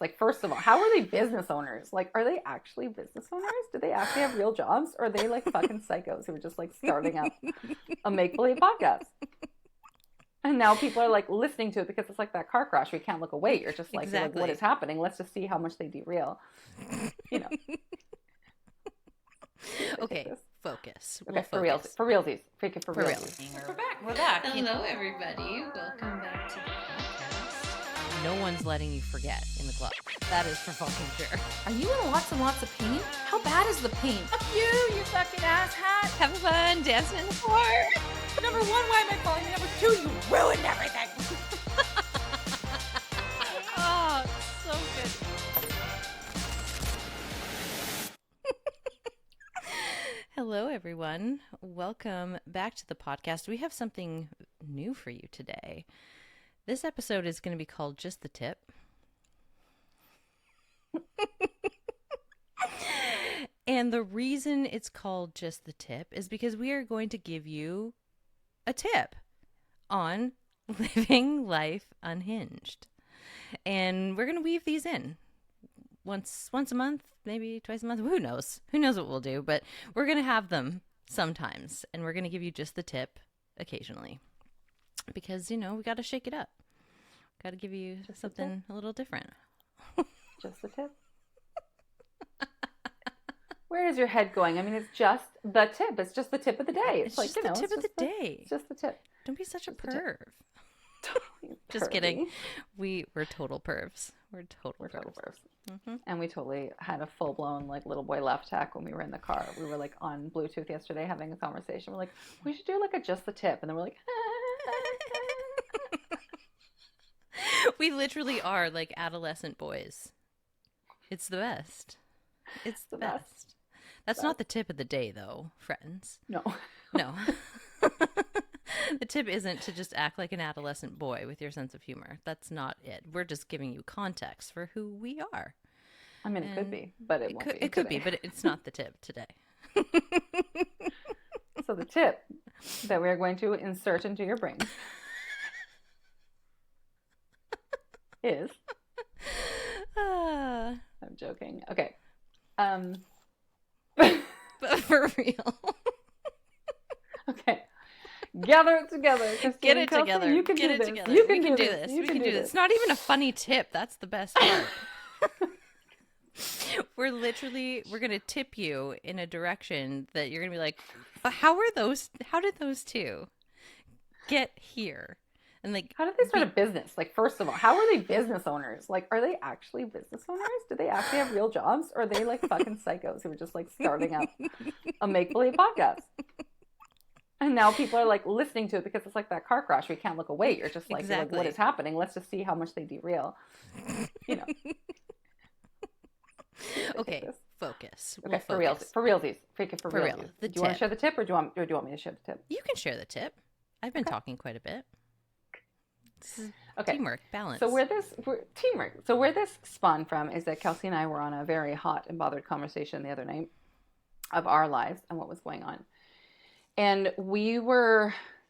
Like, first of all, how are they business owners? Like, are they actually business owners? Do they actually have real jobs? Or are they like fucking psychos who are just like starting up a make-believe podcast? And now people are like listening to it because it's like that car crash. You can't look away. You're just like, you're like, what is happening? Let's just see how much they derail. You know. Okay, focus. Okay, for realsies. For realsies. Freaking for realsies. We're back. We're back. Hello, everybody. Welcome back to the podcast. No one's letting you forget in the club. That is for fucking sure. Are you in lots and lots of pain? How bad is the pain? Fuck you fucking asshat. Having fun dancing in the floor. Number one, why am I falling? Number two, you ruined everything. Oh, so good. Hello, everyone. Welcome back to the podcast. We have something new for you today. This episode is going to be called Just the Tip. And the reason it's called Just the Tip is because we are going to give you a tip on living life unhinged. And we're going to weave these in once a month, maybe twice a month. Who knows? Who knows what we'll do? But we're going to have them sometimes. And we're going to give you just the tip occasionally. Because, you know, we got to shake it up. Got to give you just something a little different. Just the tip? Where is your head going? I mean, it's just the tip. It's just the tip of the day. It's like, just the tip of the day. It's just the tip. Don't be such a perv. Totally Just pervy. kidding. We're total pervs. We're total pervs. Mm-hmm. And we totally had a full-blown like little boy laugh attack when we were in the car. We were like on Bluetooth yesterday having a conversation. We're like, we should do like a just the tip. And then we're like, We literally are like adolescent boys. It's the best. It's the best. That's not the tip of the day, though, friends. No. No. The tip isn't to just act like an adolescent boy with your sense of humor. That's not it. We're just giving you context for who we are. I mean, it could be, but it won't be. It could be, but it's not the tip today. So the tip that we're going to insert into your brain is... I'm joking. Okay. But for real. Okay. Gather it together. Christine, Get it Kelsey, together. You can Get do it this. together. You We can can do this. You We can do this. It's not even a funny tip. That's the best part. We're going to tip you in a direction that you're going to be like, how did those two get here? And like, how did they start a business? Like, first of all, how are they business owners? Like, are they actually business owners? Do they actually have real jobs? Or are they like fucking psychos who are just like starting up a make-believe podcast? And now people are like listening to it because it's like that car crash. You can't look away. You're just like, you're like, what is happening? Let's just see how much they derail. You know. Okay, focus. Okay, for realsies. Freaking for realsies. The do you want to share the tip or do you want me to share the tip? You can share the tip. I've been talking quite a bit. Okay. Teamwork, balance. So where this spawned from is that Kelsey and I were on a very hot and bothered conversation the other night of our lives and what was going on. And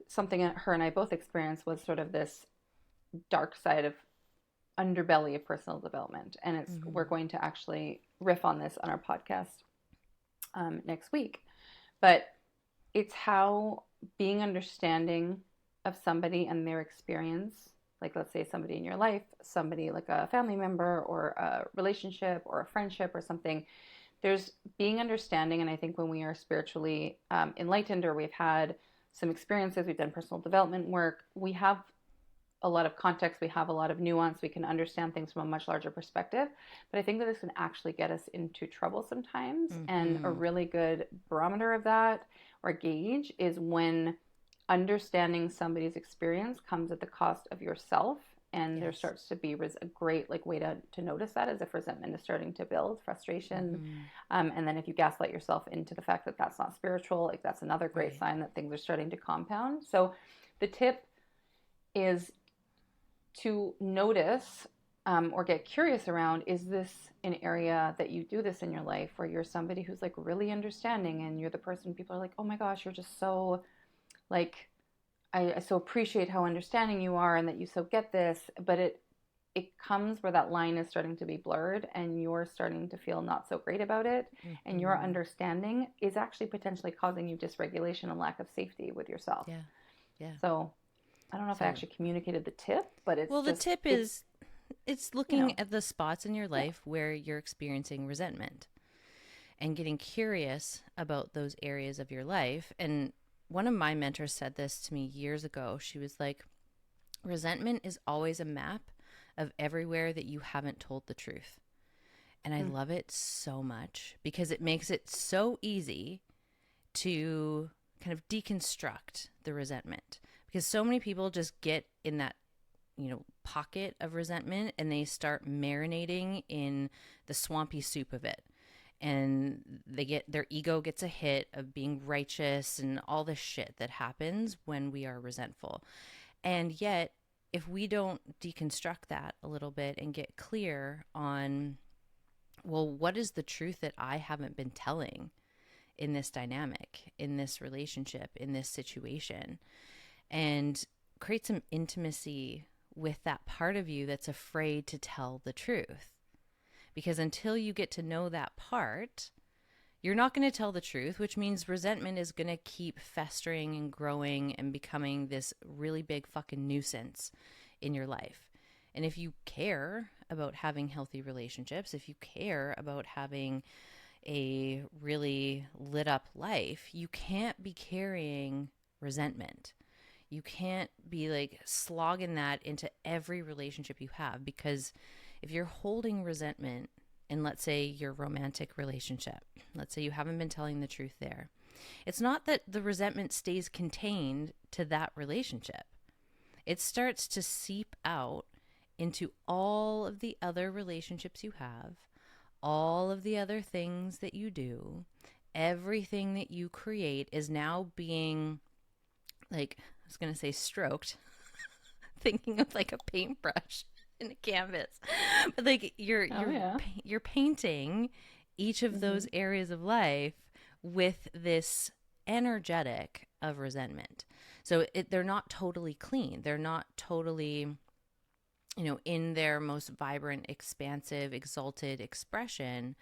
something her and I both experienced was sort of this dark side of underbelly of personal development. And we're going to actually riff on this on our podcast next week. But it's how being understanding of somebody and their experience, like let's say somebody in your life, somebody like a family member or a relationship or a friendship or something, there's being understanding. And I think when we are spiritually enlightened or we've had some experiences, we've done personal development work, we have a lot of context, we have a lot of nuance, we can understand things from a much larger perspective. But I think that this can actually get us into trouble sometimes. Mm-hmm. And a really good barometer of that or gauge is when understanding somebody's experience comes at the cost of yourself. And there starts to be a great way to notice that as if resentment is starting to build, frustration. Mm-hmm. And then if you gaslight yourself into the fact that that's not spiritual, like that's another great sign that things are starting to compound. So the tip is to notice or get curious around, is this an area that you do this in your life where you're somebody who's like really understanding and you're the person people are like, oh my gosh, you're just so like, I so appreciate how understanding you are and that you so get this, but it comes where that line is starting to be blurred and you're starting to feel not so great about it. Mm-hmm. And your understanding is actually potentially causing you dysregulation and lack of safety with yourself. Yeah. Yeah. So I don't know if I actually communicated the tip, but it's well, the just, tip is it's looking you know, at the spots in your life where you're experiencing resentment and getting curious about those areas of your life. And one of my mentors said this to me years ago. She was like, resentment is always a map of everywhere that you haven't told the truth. And I love it so much because it makes it so easy to kind of deconstruct the resentment, because so many people just get in that, pocket of resentment and they start marinating in the swampy soup of it. And their ego gets a hit of being righteous and all this shit that happens when we are resentful. And yet, if we don't deconstruct that a little bit and get clear on, well, what is the truth that I haven't been telling in this dynamic, in this relationship, in this situation, and create some intimacy with that part of you that's afraid to tell the truth. Because until you get to know that part, you're not going to tell the truth, which means resentment is going to keep festering and growing and becoming this really big fucking nuisance in your life. And if you care about having healthy relationships, if you care about having a really lit up life, you can't be carrying resentment. You can't be like slogging that into every relationship you have, because if you're holding resentment in, let's say, your romantic relationship, let's say you haven't been telling the truth there, it's not that the resentment stays contained to that relationship. It starts to seep out into all of the other relationships you have, all of the other things that you do. Everything that you create is now being, like, I was going to say stroked, thinking of like a paintbrush in a canvas, but like you're painting each of those areas of life with this energetic of resentment. So they're not totally clean. They're not totally, in their most vibrant, expansive, exalted expression,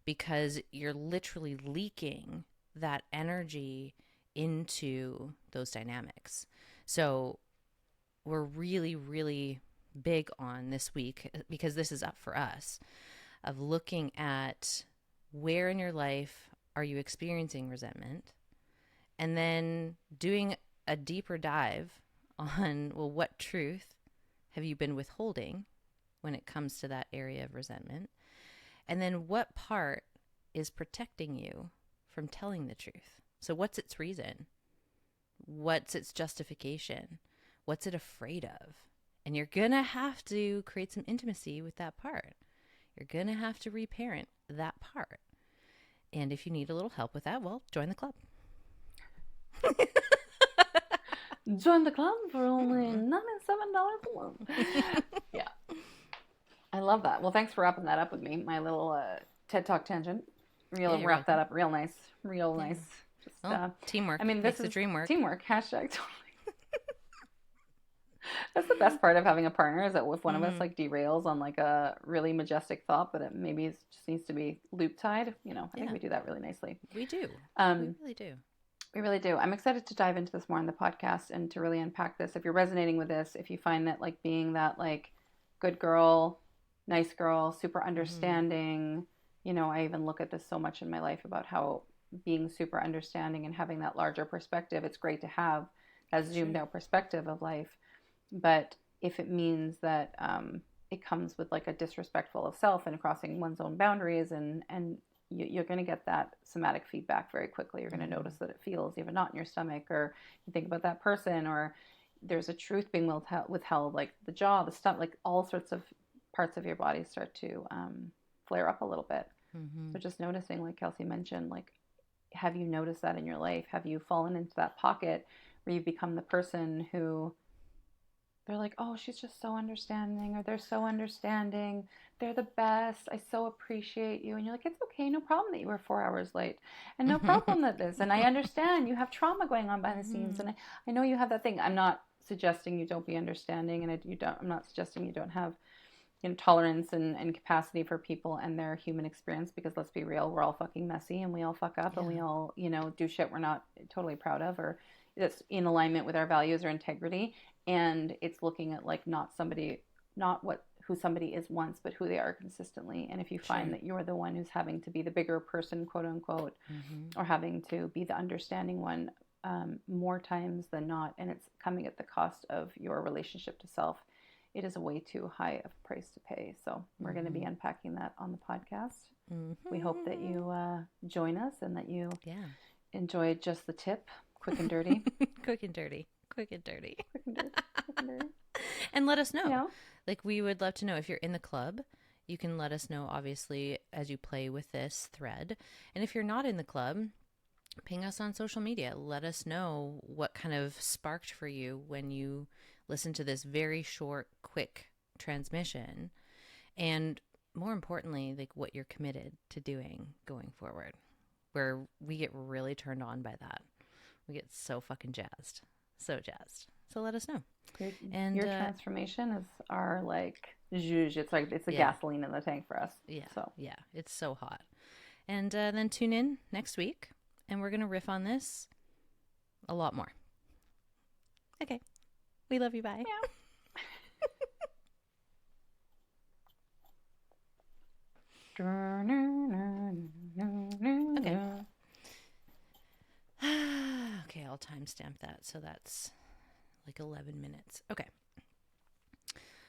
because you're literally leaking that energy into those dynamics. So we're really, really big on this week, because this is up for us, of looking at where in your life are you experiencing resentment, and then doing a deeper dive on, well, what truth have you been withholding when it comes to that area of resentment, and then what part is protecting you from telling the truth. So what's its reason? What's its justification? What's it afraid of? And you're going to have to create some intimacy with that part. You're going to have to reparent that part. And if you need a little help with that, well, join the club. Join the club for only $97 a month. Yeah. I love that. Well, thanks for wrapping that up with me. My little TED Talk tangent. Wrap that up real nice. Nice. Just, teamwork. I mean, this is dream work. Teamwork. Hashtag totally. That's the best part of having a partner, is that if one of us like derails on like a really majestic thought, but it maybe just needs to be loop tied, I think we do that really nicely. We do. We really do. We really do. I'm excited to dive into this more in the podcast and to really unpack this. If you're resonating with this, if you find that like being that like good girl, nice girl, super understanding, I even look at this so much in my life about how being super understanding and having that larger perspective, it's great to have that zoomed out perspective of life. But if it means that it comes with like a disrespectful of self and crossing one's own boundaries, and you're going to get that somatic feedback very quickly. You're going to notice that it feels even not in your stomach, or you think about that person, or there's a truth being withheld, like the jaw, the stomach, like all sorts of parts of your body start to flare up a little bit. So just noticing, like Kelsey mentioned, like, have you noticed that in your life? Have you fallen into that pocket where you've become the person who they're like, oh, she's just so understanding, or they're so understanding, they're the best, I so appreciate you. And you're like, it's okay, no problem that you were 4 hours late, and no problem that this, and I understand you have trauma going on behind the scenes, and I know you have that thing. I'm not suggesting you don't be understanding, and I'm not suggesting you don't have tolerance and capacity for people and their human experience, because let's be real, we're all fucking messy and we all fuck up and we all, do shit we're not totally proud of or that's in alignment with our values or integrity. And it's looking at like not who somebody is once, but who they are consistently. And if you find that you're the one who's having to be the bigger person, quote unquote, or having to be the understanding one, more times than not, and it's coming at the cost of your relationship to self, it is a way too high of a price to pay. So we're going to be unpacking that on the podcast. We hope that you join us and that you enjoy just the tip, quick and dirty. Quick and dirty. Quick and dirty. Quick and dirty. Quick and dirty. And let us know. Like, we would love to know if you're in the club. You can let us know, obviously, as you play with this thread. And if you're not in the club, ping us on social media. Let us know what kind of sparked for you when you listen to this very short, quick transmission. And more importantly, like, what you're committed to doing going forward, where we get really turned on by that. We get so fucking jazzed. So jazzed. So let us know. And your transformation is our like zhuzh. It's the gasoline in the tank for us. Yeah, it's so hot. And then tune in next week, and we're gonna riff on this a lot more. Okay, we love you. Bye. Okay. Okay, I'll timestamp that. So that's like 11 minutes. Okay.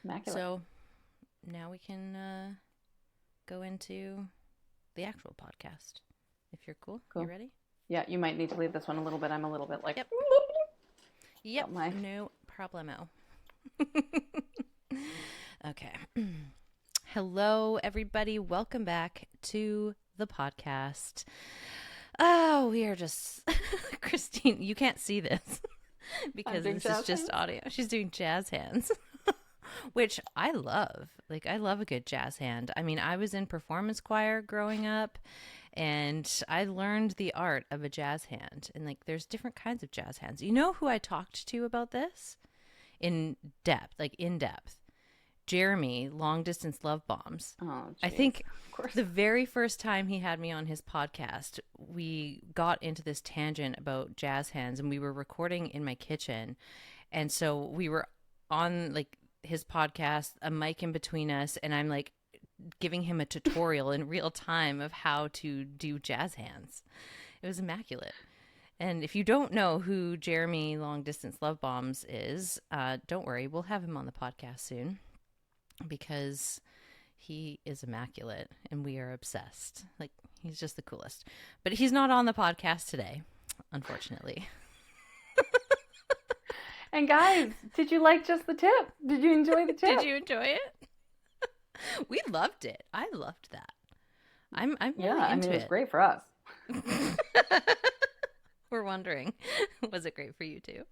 Immaculate. So now we can go into the actual podcast. If you're cool. You ready? Yeah, you might need to leave this one a little bit. I'm a little bit like... Yep. No problemo. Okay. Hello, everybody. Welcome back to the podcast. Oh, we are just... Christine, you can't see this because this is just audio. She's doing jazz hands, which I love. Like, I love a good jazz hand. I mean, I was in performance choir growing up, and I learned the art of a jazz hand. And, like, there's different kinds of jazz hands. You know who I talked to about this? In depth. Jeremy, Long Distance Love Bombs. Oh, geez. I think the very first time he had me on his podcast, we got into this tangent about jazz hands, and we were recording in my kitchen. And so we were on like his podcast, a mic in between us, and I'm like giving him a tutorial in real time of how to do jazz hands. It was immaculate. And if you don't know who Jeremy Long Distance Love Bombs is, don't worry, we'll have him on the podcast soon, because he is immaculate and we are obsessed. Like, he's just the coolest. But he's not on the podcast today, unfortunately. And guys, did you like just the tip? Did you enjoy the tip? Did you enjoy it? We loved it. I loved that. I'm really into it was great for us. We're wondering, was it great for you too?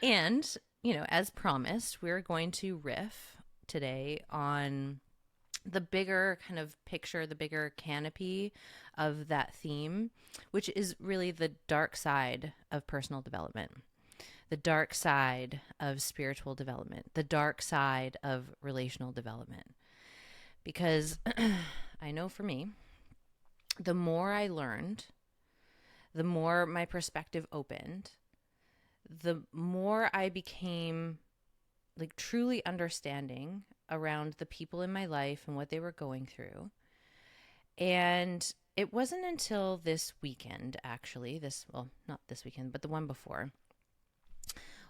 And, you know, as promised, we're going to riff today on the bigger kind of picture, the bigger canopy of that theme, which is really the dark side of personal development, the dark side of spiritual development, the dark side of relational development. Because I know for me, the more I learned, the more my perspective opened, the more I became like truly understanding around the people in my life and what they were going through. And it wasn't until this weekend, actually, not this weekend, but the one before,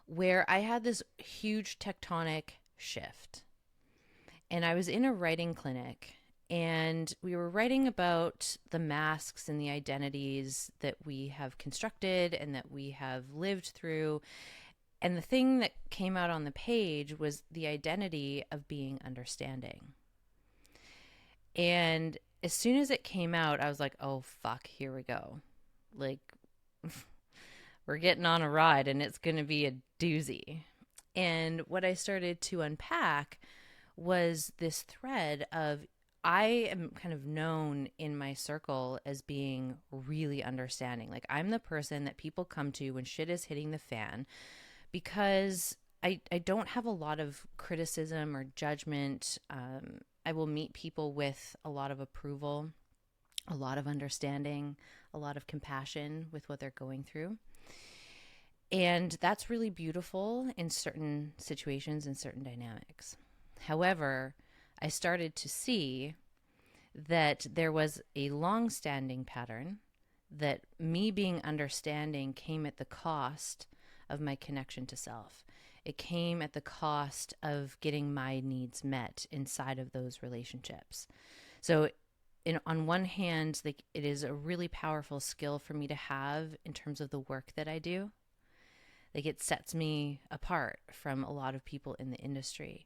where I had this huge tectonic shift. And I was in a writing clinic, and we were writing about the masks and the identities that we have constructed and that we have lived through. And the thing that came out on the page was the identity of being understanding. And as soon as it came out, I was like, oh, fuck, here we go. Like, we're getting on a ride and it's going to be a doozy. And what I started to unpack was this thread of, I am kind of known in my circle as being really understanding. Like, I'm the person that people come to when shit is hitting the fan, because I don't have a lot of criticism or judgment. I will meet people with a lot of approval, a lot of understanding, a lot of compassion with what they're going through. And that's really beautiful in certain situations and certain dynamics. However, I started to see that there was a long-standing pattern that me being understanding came at the cost of my connection to self. It came at the cost of getting my needs met inside of those relationships. So on one hand, like, it is a really powerful skill for me to have in terms of the work that I do. Like, it sets me apart from a lot of people in the industry.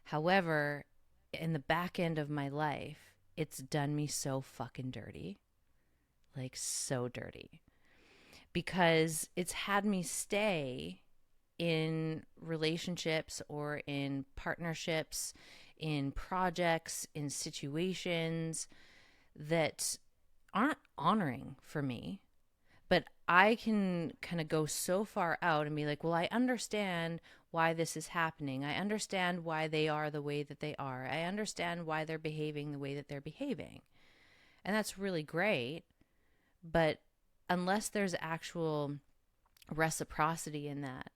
However, in the back end of my life, it's done me so fucking dirty. Like, so dirty. Because it's had me stay in relationships or in partnerships, in projects, in situations that aren't honoring for me. But I can kind of go so far out and be like, well, I understand why this is happening. I understand why they are the way that they are. I understand why they're behaving the way that they're behaving. And that's really great. But unless there's actual reciprocity in that,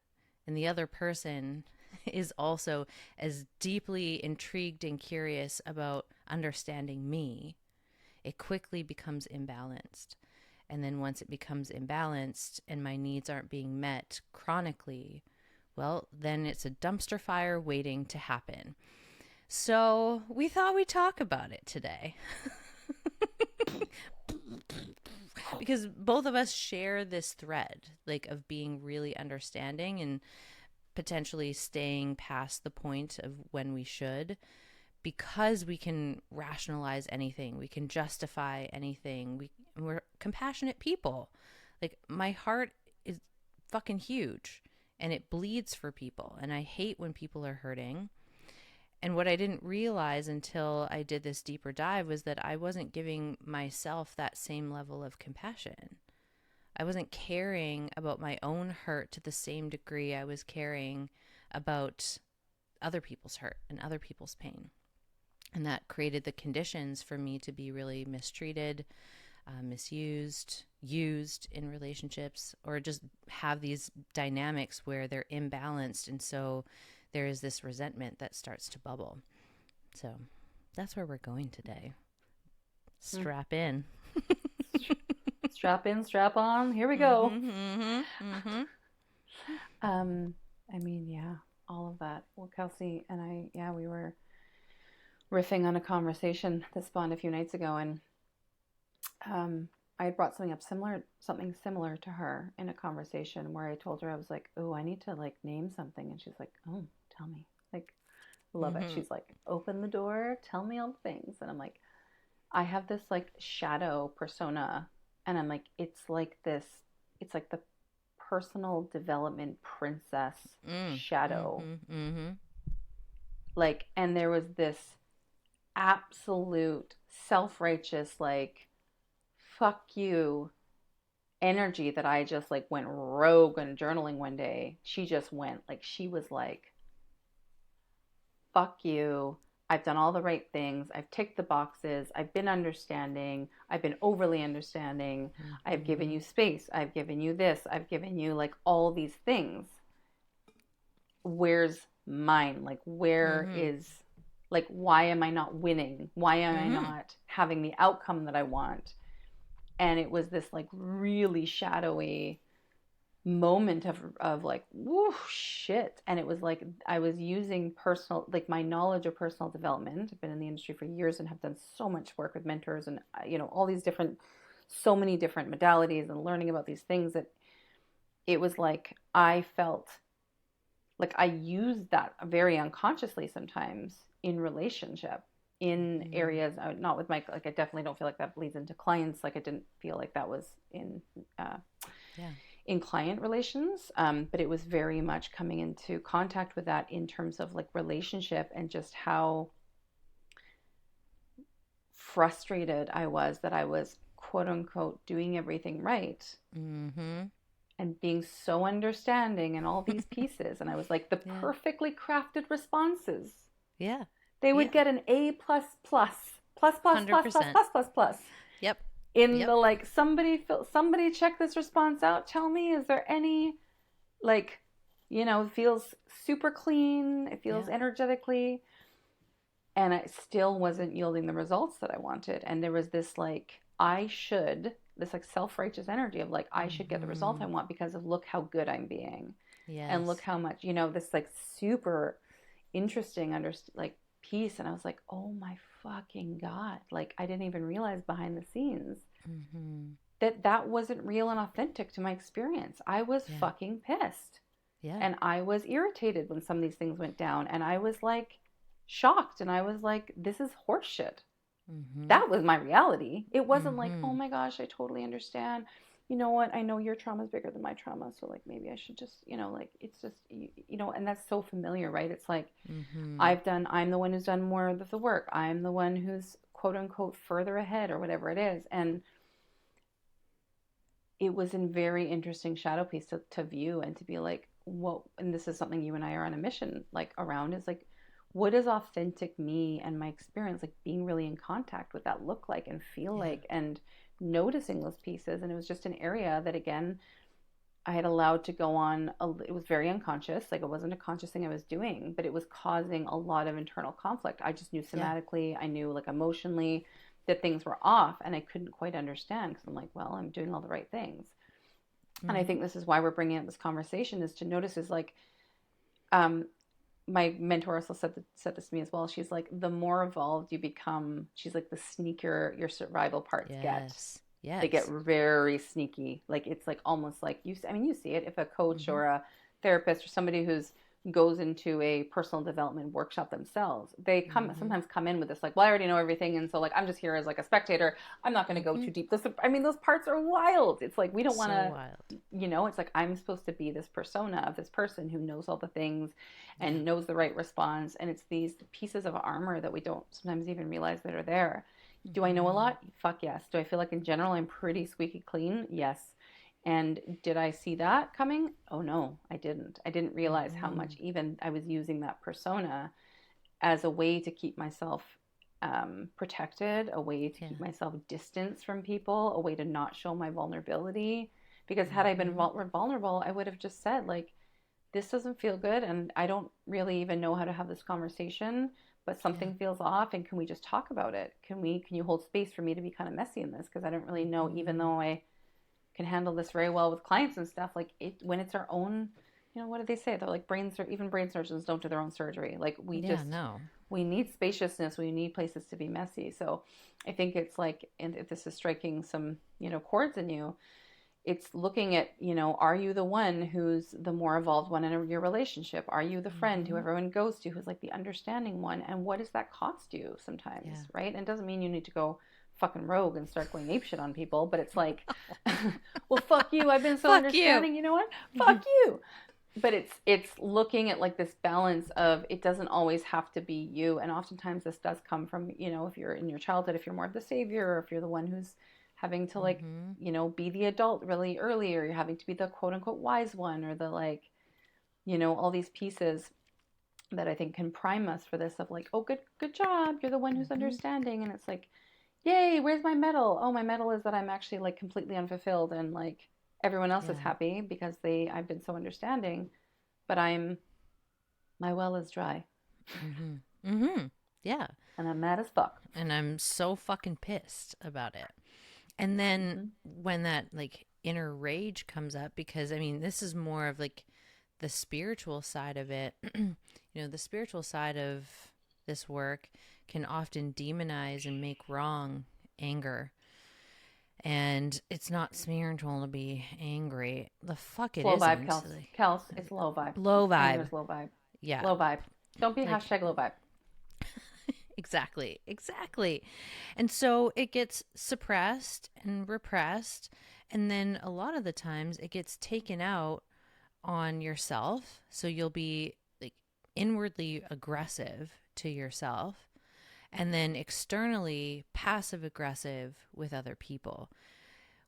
and the other person is also as deeply intrigued and curious about understanding me, it quickly becomes imbalanced. And then once it becomes imbalanced and my needs aren't being met chronically, well, then it's a dumpster fire waiting to happen. So we thought we'd talk about it today. Because both of us share this thread, like, of being really understanding and potentially staying past the point of when we should, because we can rationalize anything, we can justify anything. We're compassionate people. Like, my heart is fucking huge and it bleeds for people, and I hate when people are hurting. And what I didn't realize until I did this deeper dive was that I wasn't giving myself that same level of compassion. I wasn't caring about my own hurt to the same degree I was caring about other people's hurt and other people's pain. And that created the conditions for me to be really mistreated, misused, used in relationships, or just have these dynamics where they're imbalanced. And so there is this resentment that starts to bubble. So that's where we're going today. Strap in. Strap in, strap on. Here we go. I mean, yeah, all of that. Well, Kelsey and I, we were riffing on a conversation that spawned a few nights ago, and I had brought something similar to her in a conversation where I told her, I was like, oh, I need to, like, name something. And she's like, oh, tell me. Like, love it. She's like, open the door, tell me all the things. And I'm like, I have this, like, shadow persona, and I'm like, it's like the personal development princess shadow. Like, and there was this absolute self-righteous, like, fuck you energy that I just, like, went rogue and journaling one day. She just went, like, she was like, fuck you. I've done all the right things. I've ticked the boxes. I've been understanding. I've been overly understanding. I've given you space. I've given you this. I've given you, like, all these things. Where's mine? Like, where is, like, why am I not winning? Why am I not having the outcome that I want? And it was this, like, really shadowy moment of like, whoo, shit. And it was like, I was using my knowledge of personal development. I've been in the industry for years and have done so much work with mentors and, all these so many different modalities and learning about these things, that it was like, I felt like I used that very unconsciously sometimes in relationship, in areas, not with my, like, I definitely don't feel like that bleeds into clients. Like, I didn't feel like that was in client relations, but it was very much coming into contact with that in terms of, like, relationship, and just how frustrated I was that I was, quote unquote, doing everything right, and and being so understanding and all these pieces. And I was like, the Yeah. perfectly crafted responses. Yeah. They would Yeah. get an A++, plus, plus, plus, plus, plus, 100%. plus, plus, plus. Yep. In Yep. the like, somebody check this response out. Tell me, is there any, like, you know, it feels super clean. It feels energetically. And I still wasn't yielding the results that I wanted. And there was this like, this like self-righteous energy of like, I should get the result I want because of look how good I'm being. Yes. And look how much, you know, this like super interesting like piece. And I was like, oh my fucking God. Like, I didn't even realize behind the scenes that wasn't real and authentic to my experience. I was fucking pissed. Yeah. And I was irritated when some of these things went down. And I was like shocked. And I was like, this is horseshit. That was my reality. It wasn't like, oh my gosh, I totally understand. You know what? I know your trauma is bigger than my trauma. So like, maybe I should just, you know, like, it's just, you know, and that's so familiar, right? It's like, I'm the one who's done more of the work. I'm the one who's quote unquote further ahead or whatever it is. And it was a very interesting shadow piece to view and to be like, what, and this is something you and I are on a mission like around, is like, what does authentic me and my experience, like being really in contact with that look like and feel like, and noticing those pieces. And it was just an area that, again, I had allowed to go on. It was very unconscious. Like, it wasn't a conscious thing I was doing, but it was causing a lot of internal conflict. I just knew somatically, I knew like emotionally that things were off, and I couldn't quite understand because I'm like, well, I'm doing all the right things. And I think this is why we're bringing up this conversation, is to notice is like, my mentor also said this to me as well. She's like, the more evolved you become, she's like, the sneakier your survival parts get. Yes. They get very sneaky. Like, it's like almost like you see it if a coach or a therapist or somebody who's goes into a personal development workshop themselves, they sometimes come in with this like, well, I already know everything, and so like, I'm just here as like a spectator. I'm not going to go too deep. I mean, those parts are wild. It's like, we don't want to, you know, it's like, I'm supposed to be this persona of this person who knows all the things and knows the right response, and it's these pieces of armor that we don't sometimes even realize that are there. Do I know a lot? Fuck yes. Do I feel like in general I'm pretty squeaky clean? Yes. And did I see that coming? Oh no, I didn't. I didn't realize how much even I was using that persona as a way to keep myself protected, a way to keep myself distanced from people, a way to not show my vulnerability. Because had I been vulnerable, I would have just said like, this doesn't feel good, and I don't really even know how to have this conversation, but something feels off, and can we just talk about it? Can you hold space for me to be kind of messy in this? Because I don't really know, even though I can handle this very well with clients and stuff, like when it's our own, you know, what do they say? They're like, even brain surgeons don't do their own surgery. Like, we need spaciousness. We need places to be messy. So I think it's like, and if this is striking some, you know, chords in you, it's looking at, you know, are you the one who's the more evolved one in your relationship? Are you the friend who everyone goes to, who's like the understanding one? And what does that cost you sometimes, right? And it doesn't mean you need to go fucking rogue and start going apeshit on people, but it's like, well, fuck you. I've been so understanding. You know what? Fuck you. But it's looking at like this balance of, it doesn't always have to be you. And oftentimes this does come from, you know, if you're in your childhood, if you're more of the savior, or if you're the one who's having to like, you know, be the adult really early, or you're having to be the quote unquote wise one, or the like, you know, all these pieces that I think can prime us for this of like, oh, good job. You're the one who's understanding. And it's like, yay, where's my medal? Oh, my medal is that I'm actually like completely unfulfilled, and like everyone else is happy because I've been so understanding, but my well is dry. Yeah. And I'm mad as fuck. And I'm so fucking pissed about it. And then when that like inner rage comes up, because I mean, this is more of like the spiritual side of it. You know, the spiritual side of this work can often demonize and make wrong anger. And it's not spiritual to be angry. The fuck it low isn't. Vibe, Kels. Like, Kels, it's low vibe. Low vibe. Anger's low vibe. Yeah. Low vibe. Don't be like, hashtag low vibe. Exactly. And so it gets suppressed and repressed. And then a lot of the times it gets taken out on yourself. So you'll be like inwardly aggressive to yourself, and then externally passive aggressive with other people,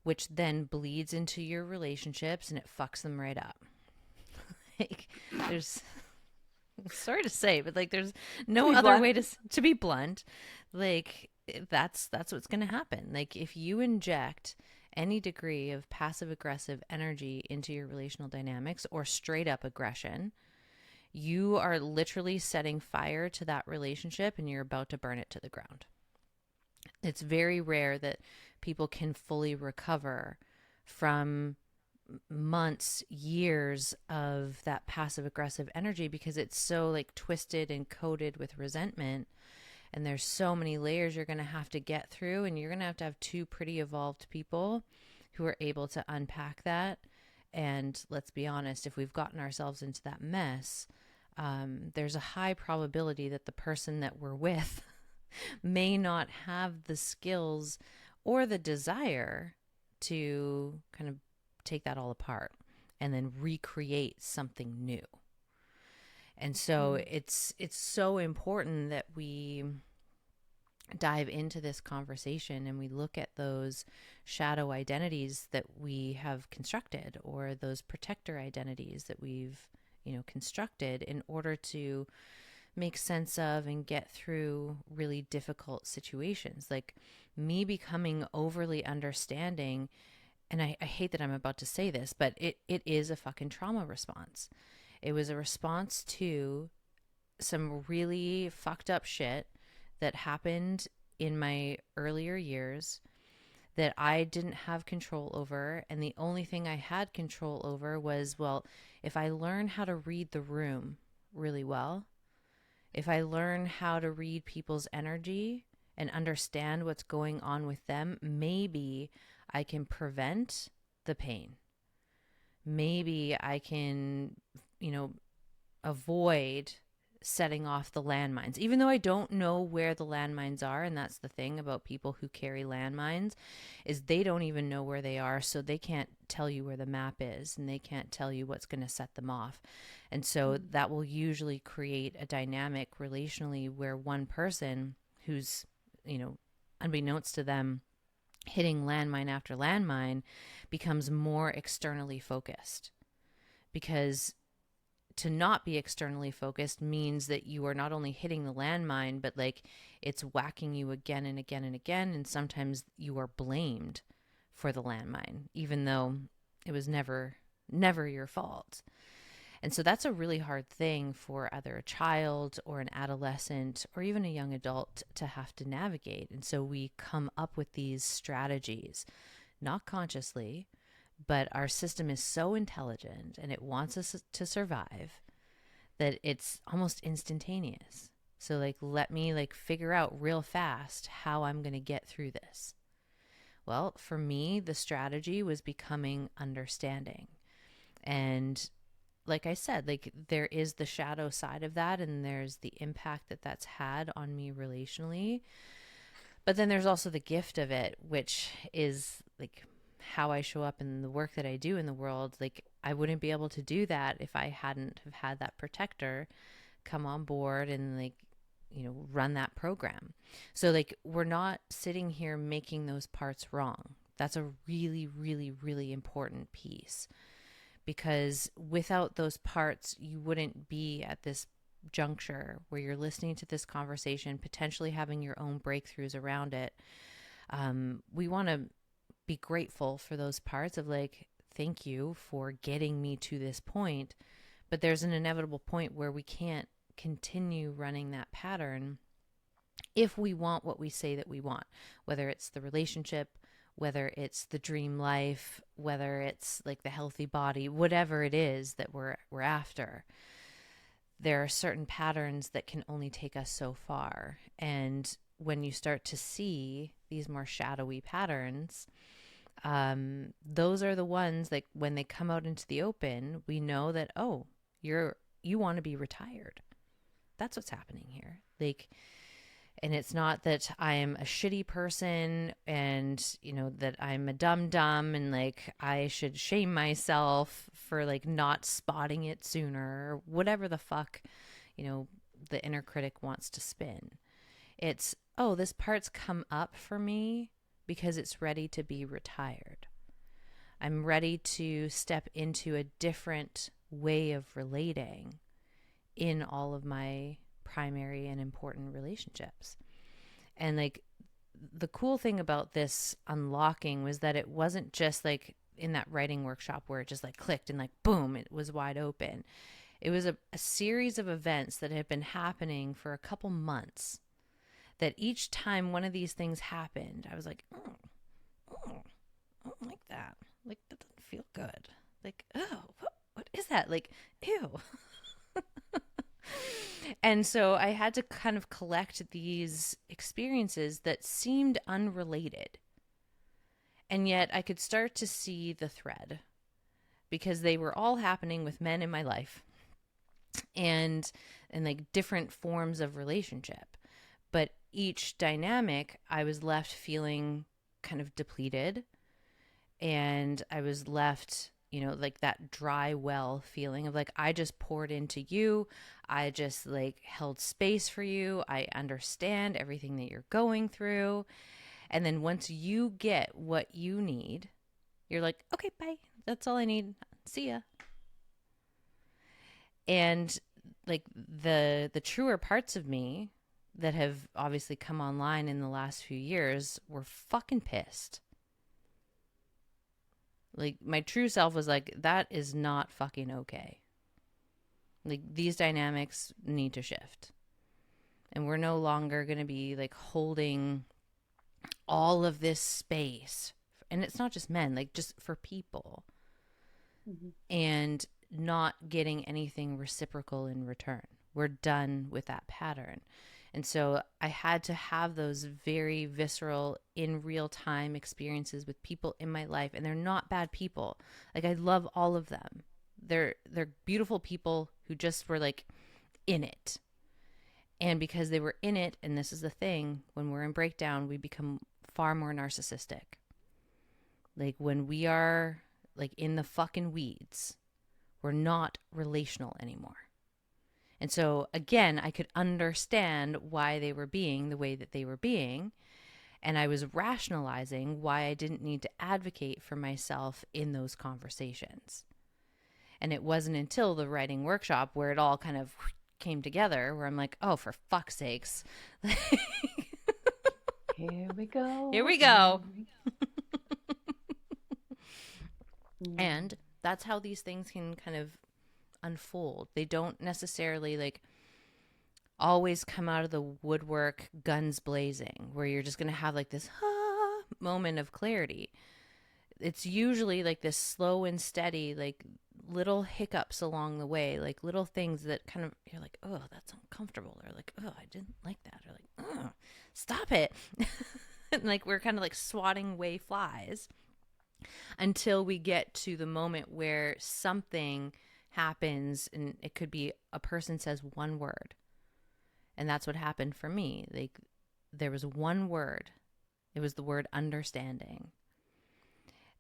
which then bleeds into your relationships and it fucks them right up. Like, there's, sorry to say, but like, there's no other blunt. way to be blunt. Like, that's what's going to happen. Like, if you inject any degree of passive aggressive energy into your relational dynamics or straight up aggression, you are literally setting fire to that relationship and you're about to burn it to the ground. It's very rare that people can fully recover from months, years of that passive aggressive energy because it's so like twisted and coated with resentment. And there's so many layers you're going to have to get through, and you're going to have two pretty evolved people who are able to unpack that. And let's be honest, if we've gotten ourselves into that mess, there's a high probability that the person that we're with may not have the skills or the desire to kind of take that all apart and then recreate something new. And so it's so important that we dive into this conversation and we look at those shadow identities that we have constructed, or those protector identities that we've, constructed in order to make sense of and get through really difficult situations. Like me becoming overly understanding, and I hate that I'm about to say this, but it is a fucking trauma response. It was a response to some really fucked up shit that happened in my earlier years that I didn't have control over. And the only thing I had control over was, well, if I learn how to read the room really well, if I learn how to read people's energy and understand what's going on with them, maybe I can prevent the pain. Maybe I can, avoid setting off the landmines, even though I don't know where the landmines are. And that's the thing about people who carry landmines, is they don't even know where they are. So they can't tell you where the map is, and they can't tell you what's going to set them off. And so that will usually create a dynamic relationally where one person who's, unbeknownst to them, hitting landmine after landmine becomes more externally focused. Because to not be externally focused means that you are not only hitting the landmine, but like it's whacking you again and again and again. And sometimes you are blamed for the landmine, even though it was never your fault. And so that's a really hard thing for either a child or an adolescent or even a young adult to have to navigate. And so we come up with these strategies, not consciously, but our system is so intelligent and it wants us to survive that it's almost instantaneous. So like, let me like figure out real fast how I'm going to get through this. Well, for me, the strategy was becoming understanding. And like I said, like there is the shadow side of that, and there's the impact that that's had on me relationally. But then there's also the gift of it, which is like how I show up in the work that I do in the world. Like I wouldn't be able to do that if I hadn't have had that protector come on board and like, run that program. So like, we're not sitting here making those parts wrong. That's a really, really, really important piece, because without those parts, you wouldn't be at this juncture where you're listening to this conversation, potentially having your own breakthroughs around it. We want to be grateful for those parts of like, thank you for getting me to this point. But there's an inevitable point where we can't continue running that pattern if we want what we say that we want, whether it's the relationship, whether it's the dream life, whether it's like the healthy body, whatever it is that we're after. There are certain patterns that can only take us so far. And when you start to see these more shadowy patterns, those are the ones like when they come out into the open, we know that, oh, you want to be retired. That's what's happening here. Like, and it's not that I am a shitty person and, that I'm a dumb and like I should shame myself for like not spotting it sooner or whatever the fuck, the inner critic wants to spin. It's, oh, this part's come up for me because it's ready to be retired. I'm ready to step into a different way of relating in all of my primary and important relationships. And like the cool thing about this unlocking was that it wasn't just like in that writing workshop where it just like clicked and like boom, it was wide open. It was a series of events that had been happening for a couple months, that each time one of these things happened, I was like, I don't like that. Like, that doesn't feel good. Like, oh, what is that? Like, ew. And so I had to kind of collect these experiences that seemed unrelated. And yet I could start to see the thread, because they were all happening with men in my life and like different forms of relationship. But each dynamic, I was left feeling kind of depleted, and I was left, like that dry well feeling of like, I just poured into you. I just like held space for you. I understand everything that you're going through. And then once you get what you need, you're like, okay, bye. That's all I need. See ya. And like the truer parts of me that have obviously come online in the last few years were fucking pissed. Like my true self was like, that is not fucking okay. Like these dynamics need to shift. And we're no longer going to be like holding all of this space. And it's not just men, like just for people. Mm-hmm. And not getting anything reciprocal in return. We're done with that pattern. And so I had to have those very visceral, in real time experiences with people in my life. And they're not bad people. Like I love all of them. They're beautiful people who just were like in it. And because they were in it, and this is the thing, when we're in breakdown, we become far more narcissistic. Like when we are like in the fucking weeds, we're not relational anymore. And so, again, I could understand why they were being the way that they were being. And I was rationalizing why I didn't need to advocate for myself in those conversations. And it wasn't until the writing workshop where it all kind of came together, where I'm like, oh, for fuck's sakes. Here we go. Here we go. And that's how these things can kind of unfold. They don't necessarily like always come out of the woodwork guns blazing, where you're just going to have like this moment of clarity. It's usually like this slow and steady, like little hiccups along the way, like little things that kind of, you're like, oh, that's uncomfortable, or like, oh, I didn't like that, or like, oh, stop it. And like we're kind of like swatting away flies until we get to the moment where something happens, and it could be a person says one word. And that's what happened for me. Like there was one word. It was the word understanding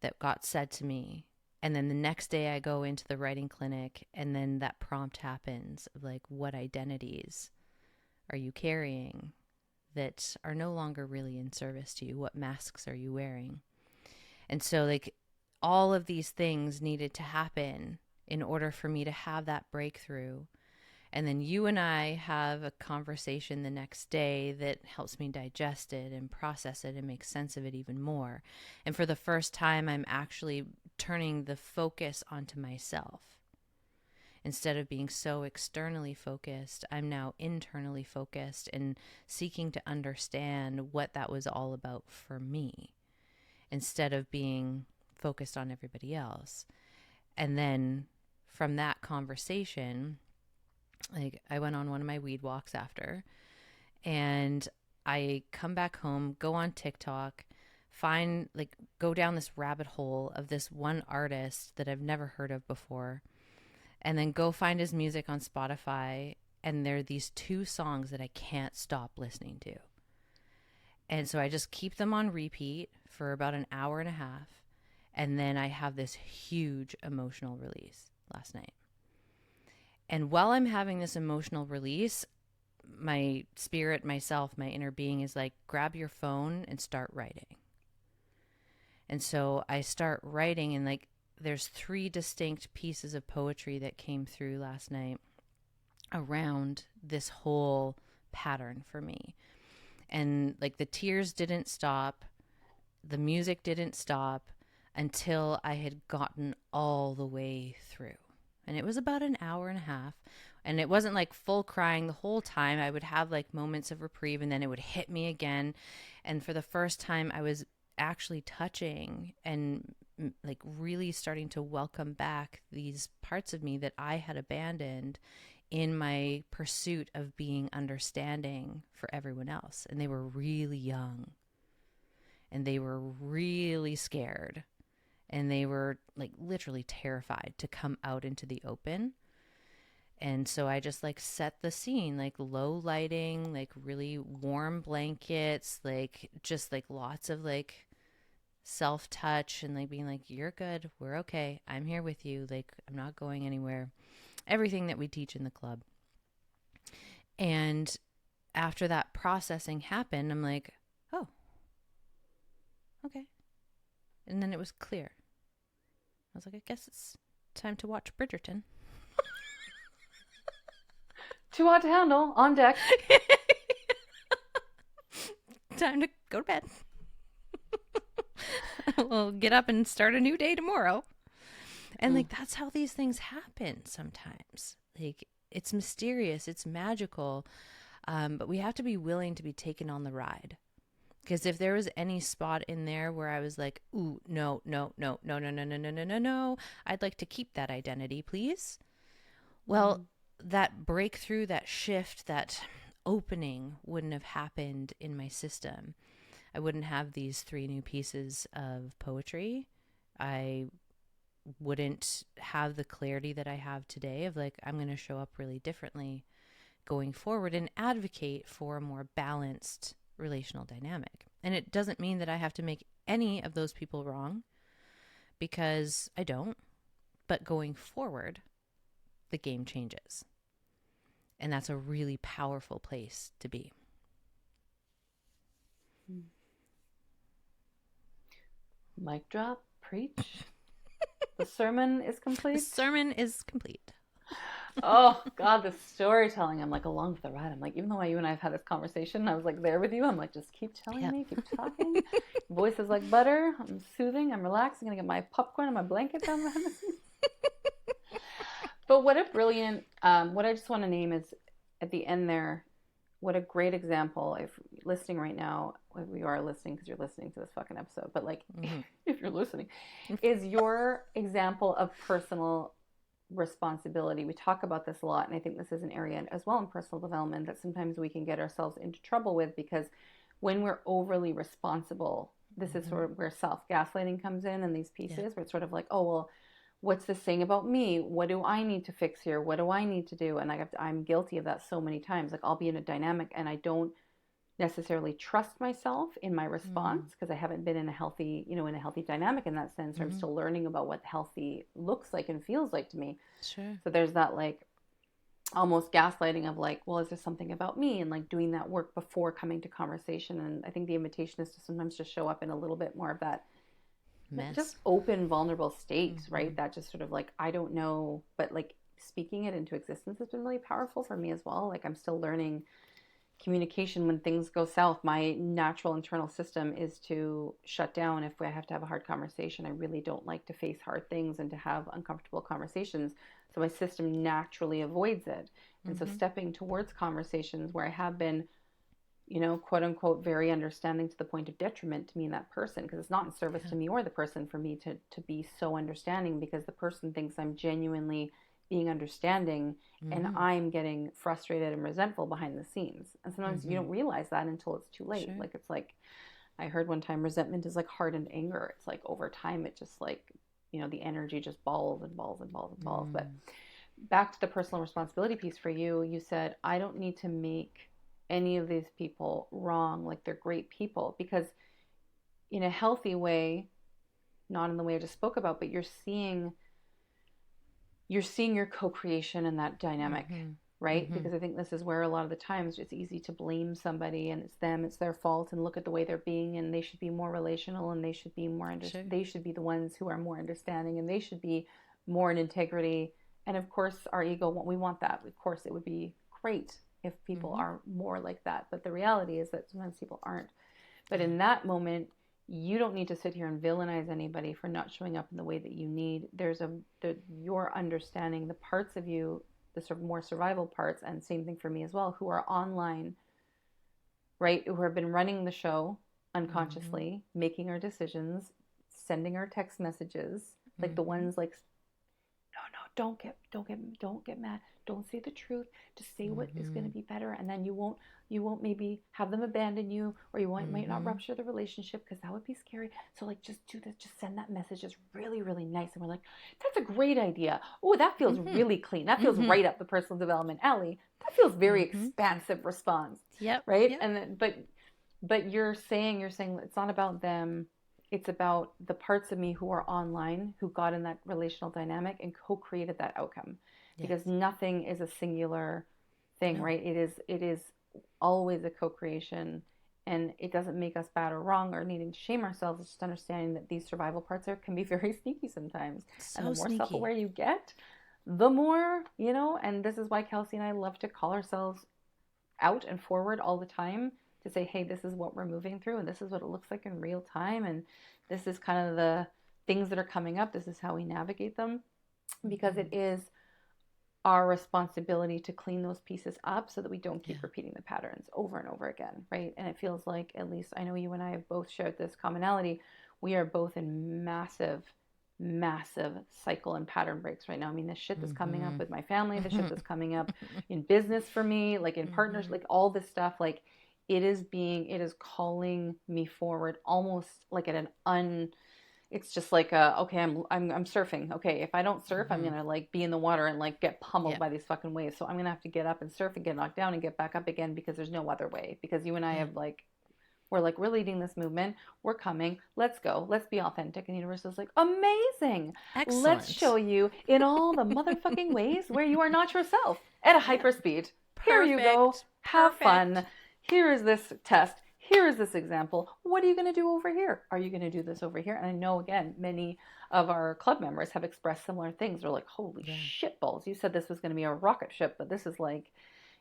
that got said to me. And then the next day I go into the writing clinic, and then that prompt happens of like, what identities are you carrying that are no longer really in service to you? What masks are you wearing? And so like all of these things needed to happen in order for me to have that breakthrough. And then you and I have a conversation the next day that helps me digest it and process it and make sense of it even more. And for the first time, I'm actually turning the focus onto myself. Instead of being so externally focused, I'm now internally focused and seeking to understand what that was all about for me, instead of being focused on everybody else. And then from that conversation, like I went on one of my weed walks after, and I come back home, go on TikTok, go down this rabbit hole of this one artist that I've never heard of before, and then go find his music on Spotify. And there are these two songs that I can't stop listening to. And so I just keep them on repeat for about an hour and a half. And then I have this huge emotional release last night. And while I'm having this emotional release, my spirit, myself, my inner being is like, grab your phone and start writing. And so I start writing, and like there's 3 distinct pieces of poetry that came through last night around this whole pattern for me. And like the tears didn't stop, the music didn't stop until I had gotten all the way through. And it was about an hour and a half. And it wasn't like full crying the whole time. I would have like moments of reprieve, and then it would hit me again. And for the first time, I was actually touching and like really starting to welcome back these parts of me that I had abandoned in my pursuit of being understanding for everyone else. And they were really young, and they were really scared, and they were like literally terrified to come out into the open. And so I just like set the scene, like low lighting, like really warm blankets, like just like lots of like self-touch, and like being like, you're good, we're okay, I'm here with you, like I'm not going anywhere. Everything that we teach in the club. And after that processing happened, I'm like, oh, okay. And then it was clear. I was like, I guess it's time to watch Bridgerton. Too hot to handle, on deck. Time to go to bed. We'll get up and start a new day tomorrow. And like that's how these things happen sometimes. Like it's mysterious, it's magical, but we have to be willing to be taken on the ride. Because if there was any spot in there where I was like, ooh, no, I'd like to keep that identity, please. Well, that breakthrough, that shift, that opening wouldn't have happened in my system. I wouldn't have these 3 new pieces of poetry. I wouldn't have the clarity that I have today of like, I'm going to show up really differently going forward and advocate for a more balanced relational dynamic. And it doesn't mean that I have to make any of those people wrong, because I don't. But going forward, the game changes. And that's a really powerful place to be. Mic drop, preach. The sermon is complete. The sermon is complete. Oh God, the storytelling. I'm like along for the ride. I'm like, even though you and I have had this conversation, I was like there with you. I'm like, just keep telling me, keep talking. Voice is like butter. I'm soothing. I'm relaxing. I'm gonna get my popcorn and my blanket down behind the scenes. But what a brilliant, what I just want to name is at the end there, what a great example. If listening right now, if you are listening because you're listening to this fucking episode, but like if you're listening, is your example of personal responsibility. We talk about this a lot, and I think this is an area as well in personal development that sometimes we can get ourselves into trouble with, because when we're overly responsible, this is sort of where self-gaslighting comes in these pieces, where it's sort of like, oh, well, what's this saying about me? What do I need to fix here? What do I need to do? And I'm guilty of that so many times. Like I'll be in a dynamic and I don't necessarily trust myself in my response because I haven't been in a healthy, in a healthy dynamic in that sense. Or I'm still learning about what healthy looks like and feels like to me. Sure. So there's that like almost gaslighting of like, well, is there something about me? And like doing that work before coming to conversation. And I think the invitation is to sometimes just show up in a little bit more of that mess. Just open, vulnerable state, right? That just sort of like, I don't know, but like speaking it into existence has been really powerful for me as well. Like I'm still learning communication when things go south. My natural internal system is to shut down if I have to have a hard conversation. I really don't like to face hard things and to have uncomfortable conversations. So my system naturally avoids it. And so stepping towards conversations where I have been, quote unquote, very understanding to the point of detriment to me and that person, because it's not in service to me or the person for me to be so understanding, because the person thinks I'm genuinely being understanding and I'm getting frustrated and resentful behind the scenes. And sometimes you don't realize that until it's too late. Sure. Like it's like, I heard one time resentment is like hardened anger. It's like over time, it just like, the energy just balls and balls and balls and balls. But back to the personal responsibility piece for you, you said, I don't need to make any of these people wrong. Like they're great people, because in a healthy way, not in the way I just spoke about, but you're seeing your co-creation and that dynamic right? Because I think this is where a lot of the times it's easy to blame somebody and it's them, it's their fault, and look at the way they're being, and they should be more relational, and they should be more they should be the ones who are more understanding, and they should be more in integrity. And of course our ego, we want that. Of course it would be great if people are more like that, but the reality is that sometimes people aren't. But in that moment, you don't need to sit here and villainize anybody for not showing up in the way that you need. Your understanding, the parts of you, the sort of more survival parts, and same thing for me as well, who are online, right? Who have been running the show unconsciously, making our decisions, sending our text messages, like the ones like, no, don't get mad. Don't say the truth. Just say what is going to be better, and then you won't maybe have them abandon you, or you might not rupture the relationship, because that would be scary. So like, just do this. Just send that message. Just really, really nice. And we're like, that's a great idea. Oh, that feels really clean. That feels right up the personal development alley. That feels very expansive response. Yep. Right. Yep. And then, but you're saying it's not about them. It's about the parts of me who are online, who got in that relational dynamic and co-created that outcome. Because nothing is a singular thing, right? It is always a co-creation, and it doesn't make us bad or wrong or needing to shame ourselves. It's just understanding that these survival parts can be very sneaky sometimes. And the more self-aware you get, the more, and this is why Kelsey and I love to call ourselves out and forward all the time, to say, hey, this is what we're moving through, and this is what it looks like in real time, and this is kind of the things that are coming up. This is how we navigate them, because it is our responsibility to clean those pieces up so that we don't keep repeating the patterns over and over again, right? And it feels like, at least I know you and I have both shared this commonality, we are both in massive cycle and pattern breaks right now. I mean, the shit that's coming up with my family, the shit that's coming up in business for me, like in partners, like all this stuff, like it is calling me forward, almost like at it's just like okay, I'm surfing. Okay, if I don't surf, I'm gonna like be in the water and like get pummeled by these fucking waves. So I'm gonna have to get up and surf and get knocked down and get back up again, because there's no other way. Because you and I have we're leading this movement. We're coming. Let's go. Let's be authentic. And the universe is like, amazing. Excellent. Let's show you in all the motherfucking ways where you are not yourself at a hyperspeed. Here you go. Have fun. Here is this test. Here is this example. What are you going to do over here? Are you going to do this over here? And I know, again, many of our club members have expressed similar things. They're like, holy shit balls. You said this was going to be a rocket ship, but this is like,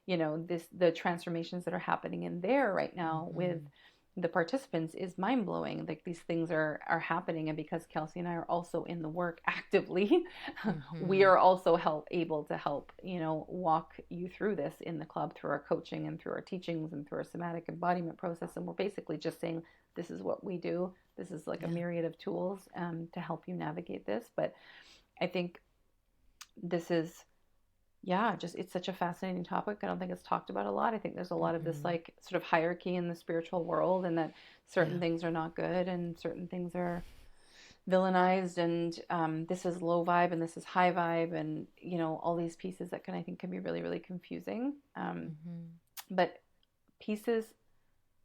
the transformations that are happening in there right now with the participants is mind-blowing. Like, these things are happening, and because Kelsey and I are also in the work actively, we are also able to help walk you through this in the club, through our coaching and through our teachings and through our somatic embodiment process. And we're basically just saying, this is what we do. This is like a myriad of tools to help you navigate this. But I think this is it's such a fascinating topic. I don't think it's talked about a lot. I think there's a lot of this like sort of hierarchy in the spiritual world, and that certain things are not good and certain things are villainized, and this is low vibe and this is high vibe, and all these pieces that I think can be really, really confusing. But pieces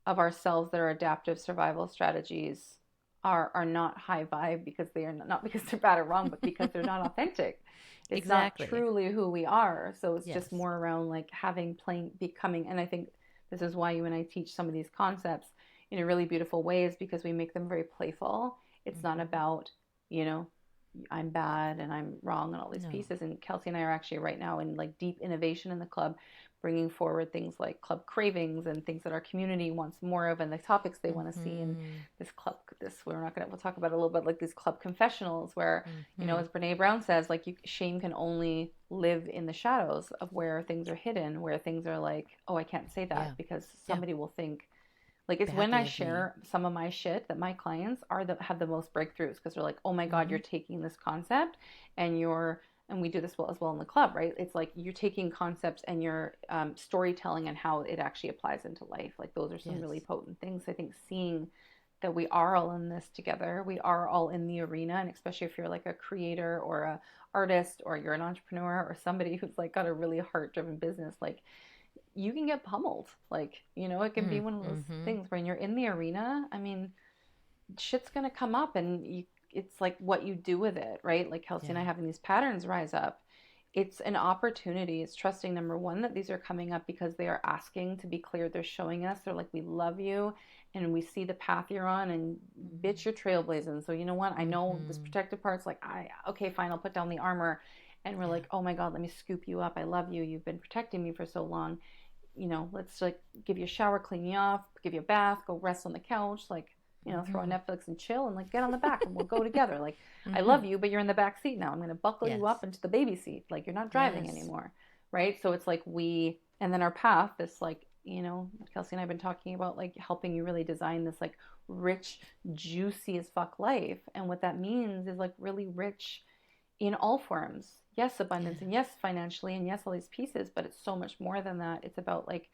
of ourselves that are adaptive survival strategies are not high vibe because they are not because they're bad or wrong, but because they're not authentic. It's not truly who we are. So it's just more around like becoming. And I think this is why you and I teach some of these concepts in a really beautiful ways, because we make them very playful. It's not about, I'm bad and I'm wrong and all these pieces. And Kelsey and I are actually right now in like deep innovation in the club, bringing forward things like club cravings and things that our community wants more of, and the topics they want to see. And we'll talk about it a little bit, like these club confessionals where, as Brene Brown says, like shame can only live in the shadows of where things are hidden, where things are like, oh, I can't say that because somebody will think, like, it's when I share some of my shit that my clients have the most breakthroughs, because they're like, oh my God, you're taking this concept and we do this as well in the club, right? It's like you're taking concepts and you're storytelling and how it actually applies into life. Like, those are some really potent things. I think seeing that we are all in this together, we are all in the arena, and especially if you're like a creator or a artist, or you're an entrepreneur, or somebody who's like got a really heart-driven business, like, you can get pummeled. Like, it can be one of those things when you're in the arena. I mean, shit's gonna come up, and it's like what you do with it, right? Like Kelsey and I having these patterns rise up. it's an opportunity. It's trusting, number one, that these are coming up because they are asking to be clear. They're showing us, they're like, we love you and we see the path you're on, and bitch, you're trailblazing. So you know what? I know this protective part's like, okay, fine, I'll put down the armor. And we're like, oh my God, let me scoop you up. I love you. You've been protecting me for so long. You know, let's like give you a shower, clean you off, give you a bath, go rest on the couch, like, you know, throw on Netflix and chill, and like get on the back and we'll go together. Like, I love you, but you're in the back seat now. I'm going to buckle you up into the baby seat. Like, you're not driving anymore. Right. So it's like and then our path, this like, you know, Kelsey and I have been talking about like helping you really design this like rich, juicy as fuck life. And what that means is like really rich in all forms. Yes, abundance, and yes, financially, and yes, all these pieces, but it's so much more than that. It's about like,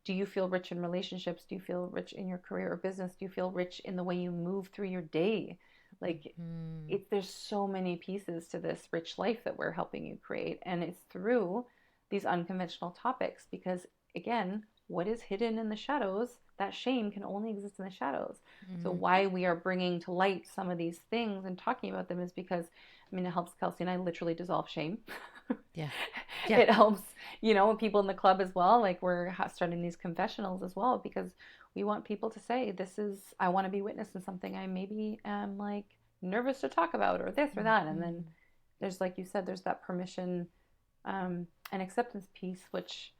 do you feel rich in relationships? Do you feel rich in your career or business? Do you feel rich in the way you move through your day? Like, there's so many pieces to this rich life that we're helping you create. And it's through these unconventional topics, because again, what is hidden in the shadows, that shame can only exist in the shadows. So why we are bringing to light some of these things and talking about them is because, I mean, it helps Kelsey and I literally dissolve shame. Yeah. It helps, you know, people in the club as well. Like, we're starting these confessionals as well, because we want people to say, I want to be witness in something I maybe am like nervous to talk about, or this or that. And then there's, like you said, there's that permission and acceptance piece, which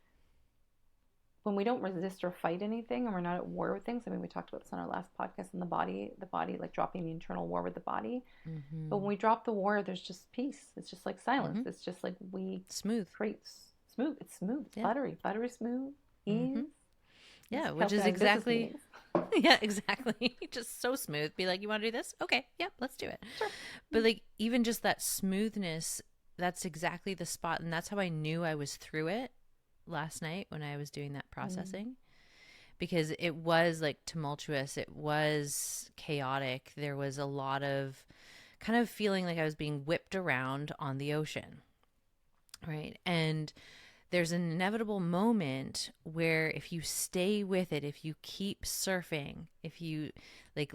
when we don't resist or fight anything and we're not at war with things, I mean, we talked about this on our last podcast, in the body, like dropping the internal war with the body. But when we drop the war, there's just peace. It's just like silence. It's just like create smooth. It's smooth. It's buttery smooth, ease. Yeah, which is exactly, exactly. Just so smooth. Be like, you want to do this? Okay, yeah, let's do it. Sure. But like, even just that smoothness, that's exactly the spot. And that's how I knew I was through it last night when I was doing that processing, because it was like tumultuous. It was chaotic. There was a lot of kind of feeling like I was being whipped around on the ocean. Right. And there's an inevitable moment where if you stay with it, if you keep surfing, if you like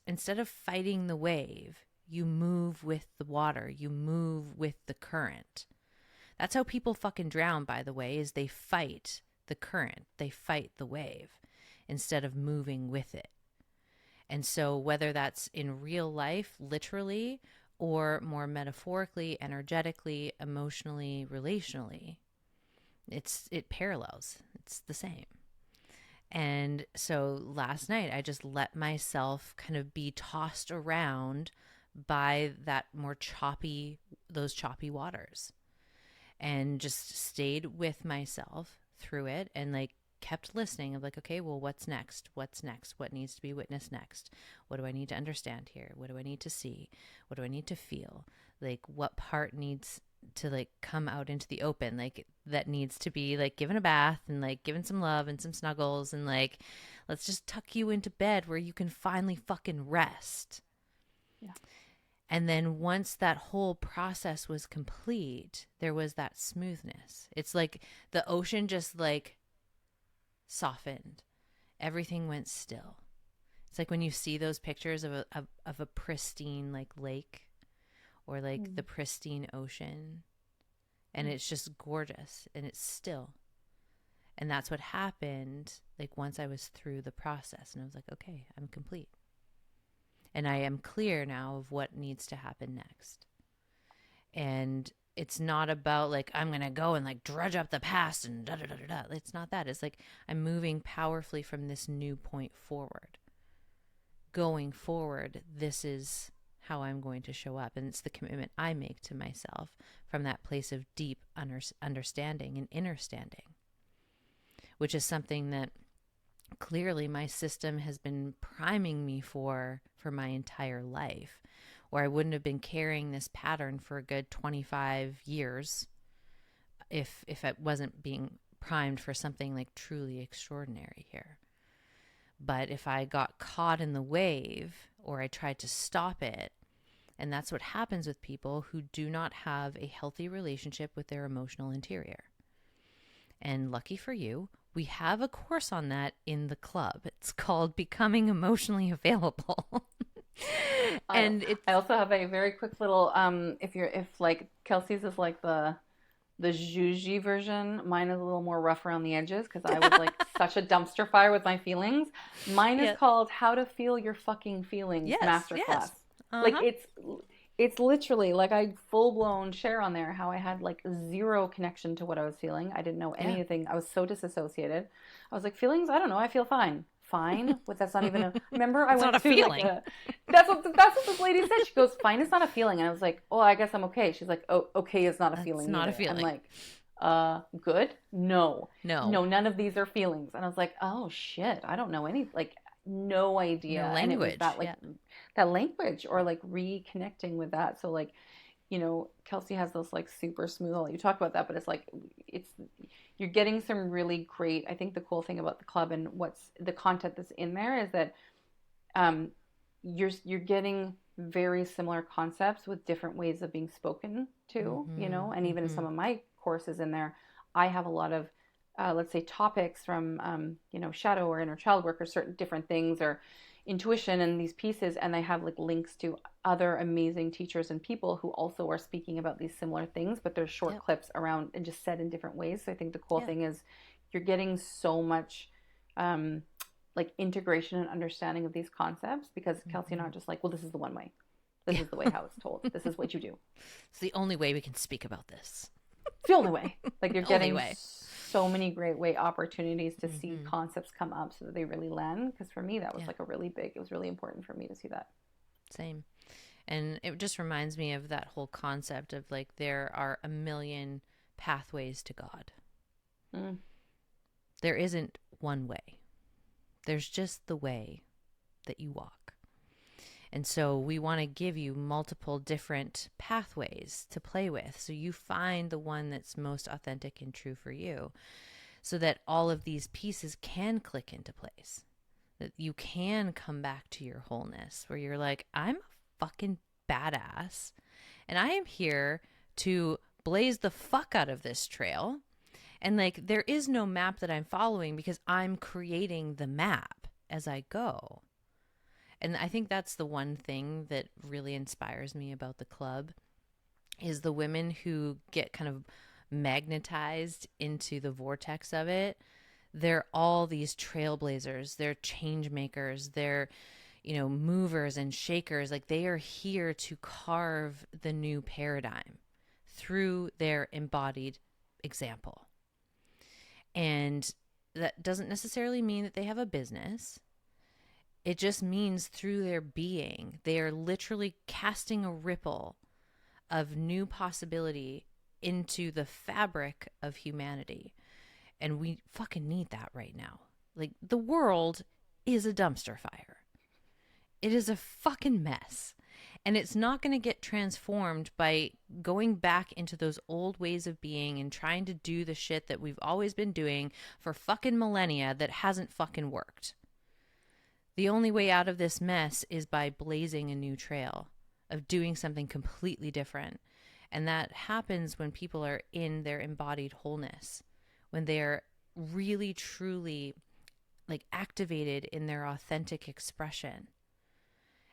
instead of fighting the wave, you move with the water, you move with the current. That's how people fucking drown, by the way, is they fight the current. They fight the wave instead of moving with it. And so whether that's in real life, literally, or more metaphorically, energetically, emotionally, relationally, it parallels. It's the same. And so last night, I just let myself kind of be tossed around by those choppy waters. And just stayed with myself through it, and like kept listening of like, okay, well, what's next? What's next? What needs to be witnessed next? What do I need to understand here? What do I need to see? What do I need to feel? Like, what part needs to like come out into the open? Like, that needs to be like given a bath and like given some love and some snuggles, and like, let's just tuck you into bed where you can finally fucking rest. Yeah. And then once that whole process was complete, there was that smoothness. It's like the ocean just like softened. Everything went still. It's like when you see those pictures of a pristine like lake, or like the pristine ocean, and it's just gorgeous and it's still. And that's what happened like once I was through the process, and I was like, okay, I'm complete. And I am clear now of what needs to happen next. And it's not about like, I'm going to go and like drudge up the past and da da da da da. It's not that. It's like, I'm moving powerfully from this new point forward. Going forward, this is how I'm going to show up. And it's the commitment I make to myself from that place of deep understanding and inner standing, which is something that clearly my system has been priming me for my entire life, or I wouldn't have been carrying this pattern for a good 25 years if it wasn't being primed for something like truly extraordinary here. But if I got caught in the wave, or I tried to stop it, and that's what happens with people who do not have a healthy relationship with their emotional interior. And lucky for you, we have a course on that in the club. It's called Becoming Emotionally Available. And I also have a very quick little if like Kelsey's is like the the Juji version. Mine is a little more rough around the edges because I was like such a dumpster fire with my feelings. Mine is Yeah. called How to Feel Your Fucking Feelings Yes, Masterclass. yes. Like Uh-huh. it's literally like I full blown share on there how I had like zero connection to what I was feeling. I didn't know Yeah. anything. I was so disassociated. I was like, feelings, I don't know, I feel fine. Fine? What that's not even a remember I It's not went a to like feeling. a that's what this lady said. She goes, fine, it's not a feeling. And I was like, oh, I guess I'm okay. She's like, oh, okay is not a That's feeling not a either. I'm feeling. like, good? No. No. No, none of these are feelings. And I was like, oh shit, I don't know any like no No idea. And it was language. that like Yeah. that language or like reconnecting with that. So like, Kelsey has this like super smooth, I'll let you talk about that, but it's like it's you're getting some really great, I think the cool thing about the club and what's the content that's in there is that um you're getting very similar concepts with different ways of being spoken to, Mm-hmm. and even in Mm-hmm. some of my courses in there, I have a lot of let's say topics from shadow or inner child work or certain different things or intuition and these pieces, and they have like links to other amazing teachers and people who also are speaking about these similar things, but they're short Yep. clips around and just said in different ways. So I think the cool Yeah. thing is you're getting so much um, like integration and understanding of these concepts because Kelsey and I Mm-hmm. are just like, well, this is the one way. This Yeah. is the way how it's told. This is what you do. It's the only way we can speak about this. It's the only way. Like you're The only getting way. so many great way opportunities to see Mm-hmm. concepts come up so that they really land. Because for me, that was Yeah. like it was really important for me to see that. Same. And it just reminds me of that whole concept of like there are a million pathways to God. Mm. There isn't one way. There's just the way that you walk. And so we want to give you multiple different pathways to play with. So you find the one that's most authentic and true for you so that all of these pieces can click into place. That you can come back to your wholeness where you're like, I'm a fucking badass and I am here to blaze the fuck out of this trail. And like, there is no map that I'm following because I'm creating the map as I go. And I think that's the one thing that really inspires me about the club is the women who get kind of magnetized into the vortex of it. They're all these trailblazers, they're change makers, they're movers and shakers. Like they are here to carve the new paradigm through their embodied example. And that doesn't necessarily mean that they have a business. It just means through their being, they are literally casting a ripple of new possibility into the fabric of humanity. And we fucking need that right now. Like, the world is a dumpster fire. It is a fucking mess. And it's not going to get transformed by going back into those old ways of being and trying to do the shit that we've always been doing for fucking millennia that hasn't fucking worked. The only way out of this mess is by blazing a new trail of doing something completely different. And that happens when people are in their embodied wholeness, when they're really, truly like activated in their authentic expression.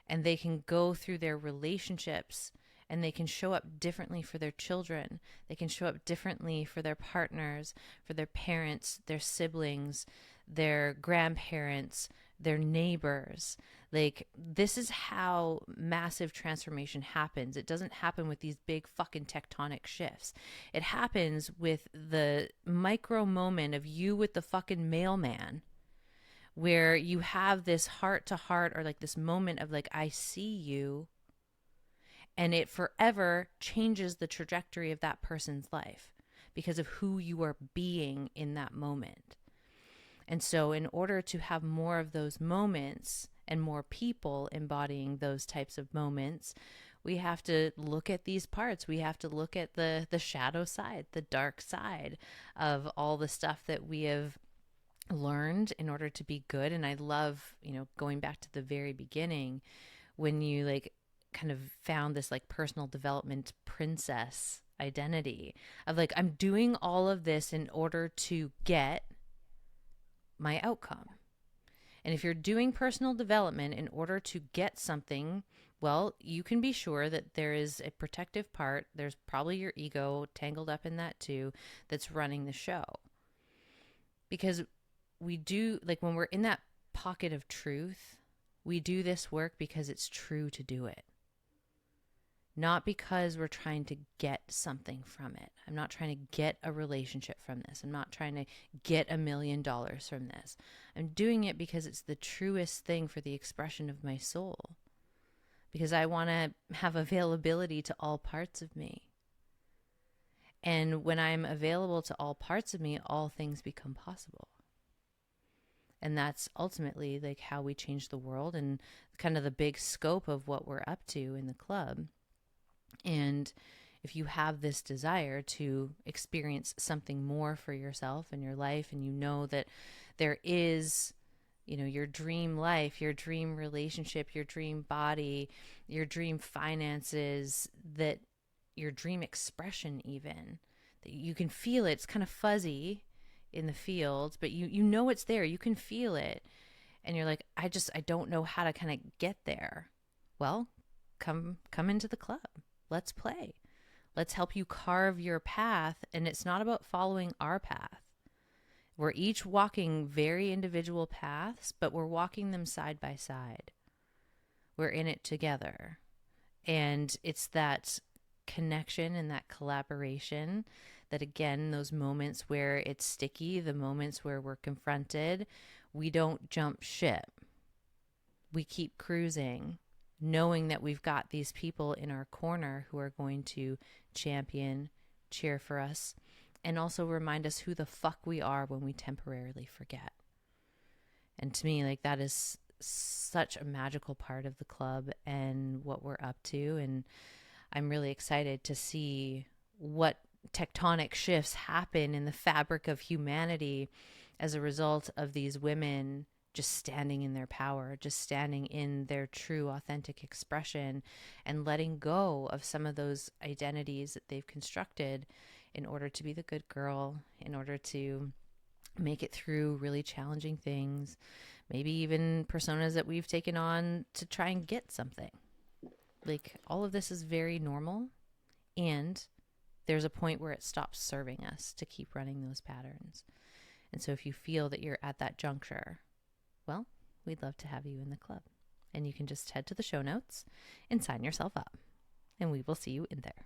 And they can go through their relationships and they can show up differently for their children. They can show up differently for their partners, for their parents, their siblings, their grandparents, their neighbors. Like, this is how massive transformation happens. It doesn't happen with these big fucking tectonic shifts. It happens with the micro moment of you with the fucking mailman, where you have this heart to heart or like this moment of like, I see you. And it forever changes the trajectory of that person's life because of who you are being in that moment. And so in order to have more of those moments and more people embodying those types of moments, we have to look at these parts. We have to look at the shadow side, the dark side of all the stuff that we have learned in order to be good. And I love, going back to the very beginning, when you like kind of found this like personal development princess identity of like, I'm doing all of this in order to get my outcome. And if you're doing personal development in order to get something Well, you can be sure that there is a protective part. There's probably your ego tangled up in that too, that's running the show. Because we do, like when we're in that pocket of truth, we do this work because it's true to do it. Not because we're trying to get something from it. I'm not trying to get a relationship from this. I'm not trying to get $1 million from this. I'm doing it because it's the truest thing for the expression of my soul. Because I want to have availability to all parts of me. And when I'm available to all parts of me, all things become possible. And that's ultimately like how we change the world and kind of the big scope of what we're up to in the club. And if you have this desire to experience something more for yourself and your life, and you know that there is, you know, your dream life, your dream relationship, your dream body, your dream finances, that your dream expression even, that you can feel it. It's kind of fuzzy in the field, but you know it's there. You can feel it. And you're like, I don't know how to kind of get there. Well, come into the club. Let's play. Let's help you carve your path. And it's not about following our path. We're each walking very individual paths, but we're walking them side by side. We're in it together. And it's that connection and that collaboration that, again, those moments where it's sticky, the moments where we're confronted, we don't jump ship. We keep cruising, knowing that we've got these people in our corner who are going to champion, cheer for us, and also remind us who the fuck we are when we temporarily forget. And to me, like, that is such a magical part of the club and what we're up to. And I'm really excited to see what tectonic shifts happen in the fabric of humanity as a result of these women just standing in their power, just standing in their true, authentic expression, and letting go of some of those identities that they've constructed in order to be the good girl, in order to make it through really challenging things, maybe even personas that we've taken on to try and get something. Like, all of this is very normal, and there's a point where it stops serving us to keep running those patterns. And so if you feel that you're at that juncture, well, we'd love to have you in the club. And you can just head to the show notes and sign yourself up. And we will see you in there.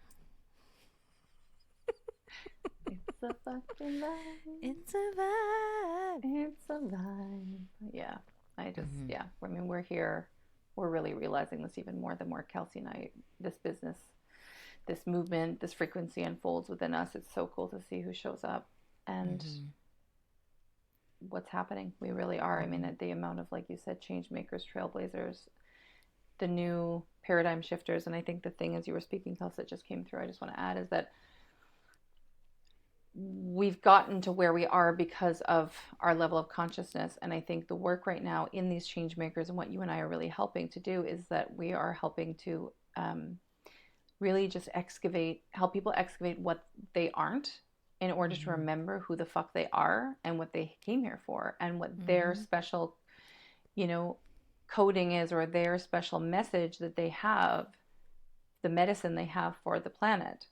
It's a fucking vibe. It's a vibe. It's a vibe. Yeah. I just, yeah. I mean, we're here. We're really realizing this even more the more Kelsey and I, this business, this movement, this frequency unfolds within us. It's so cool to see who shows up and what's happening. We really are. I mean, the amount of, like you said, change makers, trailblazers, the new paradigm shifters. And I think the thing, as you were speaking, Kelsey, that just came through, I just want to add, is that we've gotten to where we are because of our level of consciousness. And I think the work right now in these change makers and what you and I are really helping to do is that we are helping to really just help people excavate what they aren't, in order to remember who the fuck they are and what they came here for, and what their special, coding is, or their special message that they have, the medicine they have for the planet.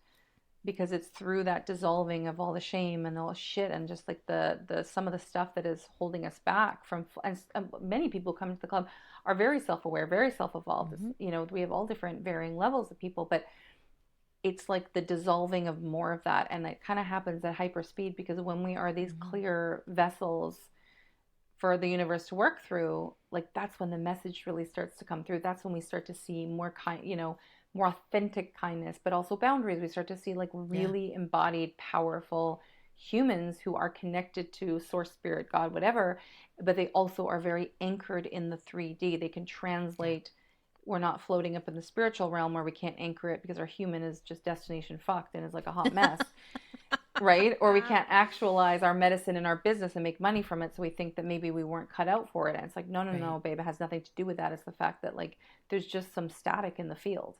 Because it's through that dissolving of all the shame and all the shit and just like the some of the stuff that is holding us back from, and many people come to the club are very self-aware, very self-evolved. We have all different varying levels of people, but it's like the dissolving of more of that. And it kind of happens at hyper speed, because when we are these clear vessels for the universe to work through, like, that's when the message really starts to come through. That's when we start to see more more authentic kindness, but also boundaries. We start to see like really embodied, powerful humans who are connected to source, spirit, God, whatever, but they also are very anchored in the 3D. They can translate. We're not floating up in the spiritual realm where we can't anchor it because our human is just destination fucked and is like a hot mess. Right? Or we can't actualize our medicine in our business and make money from it. So we think that maybe we weren't cut out for it. And it's like, no, babe, it has nothing to do with that. It's the fact that, like, there's just some static in the field.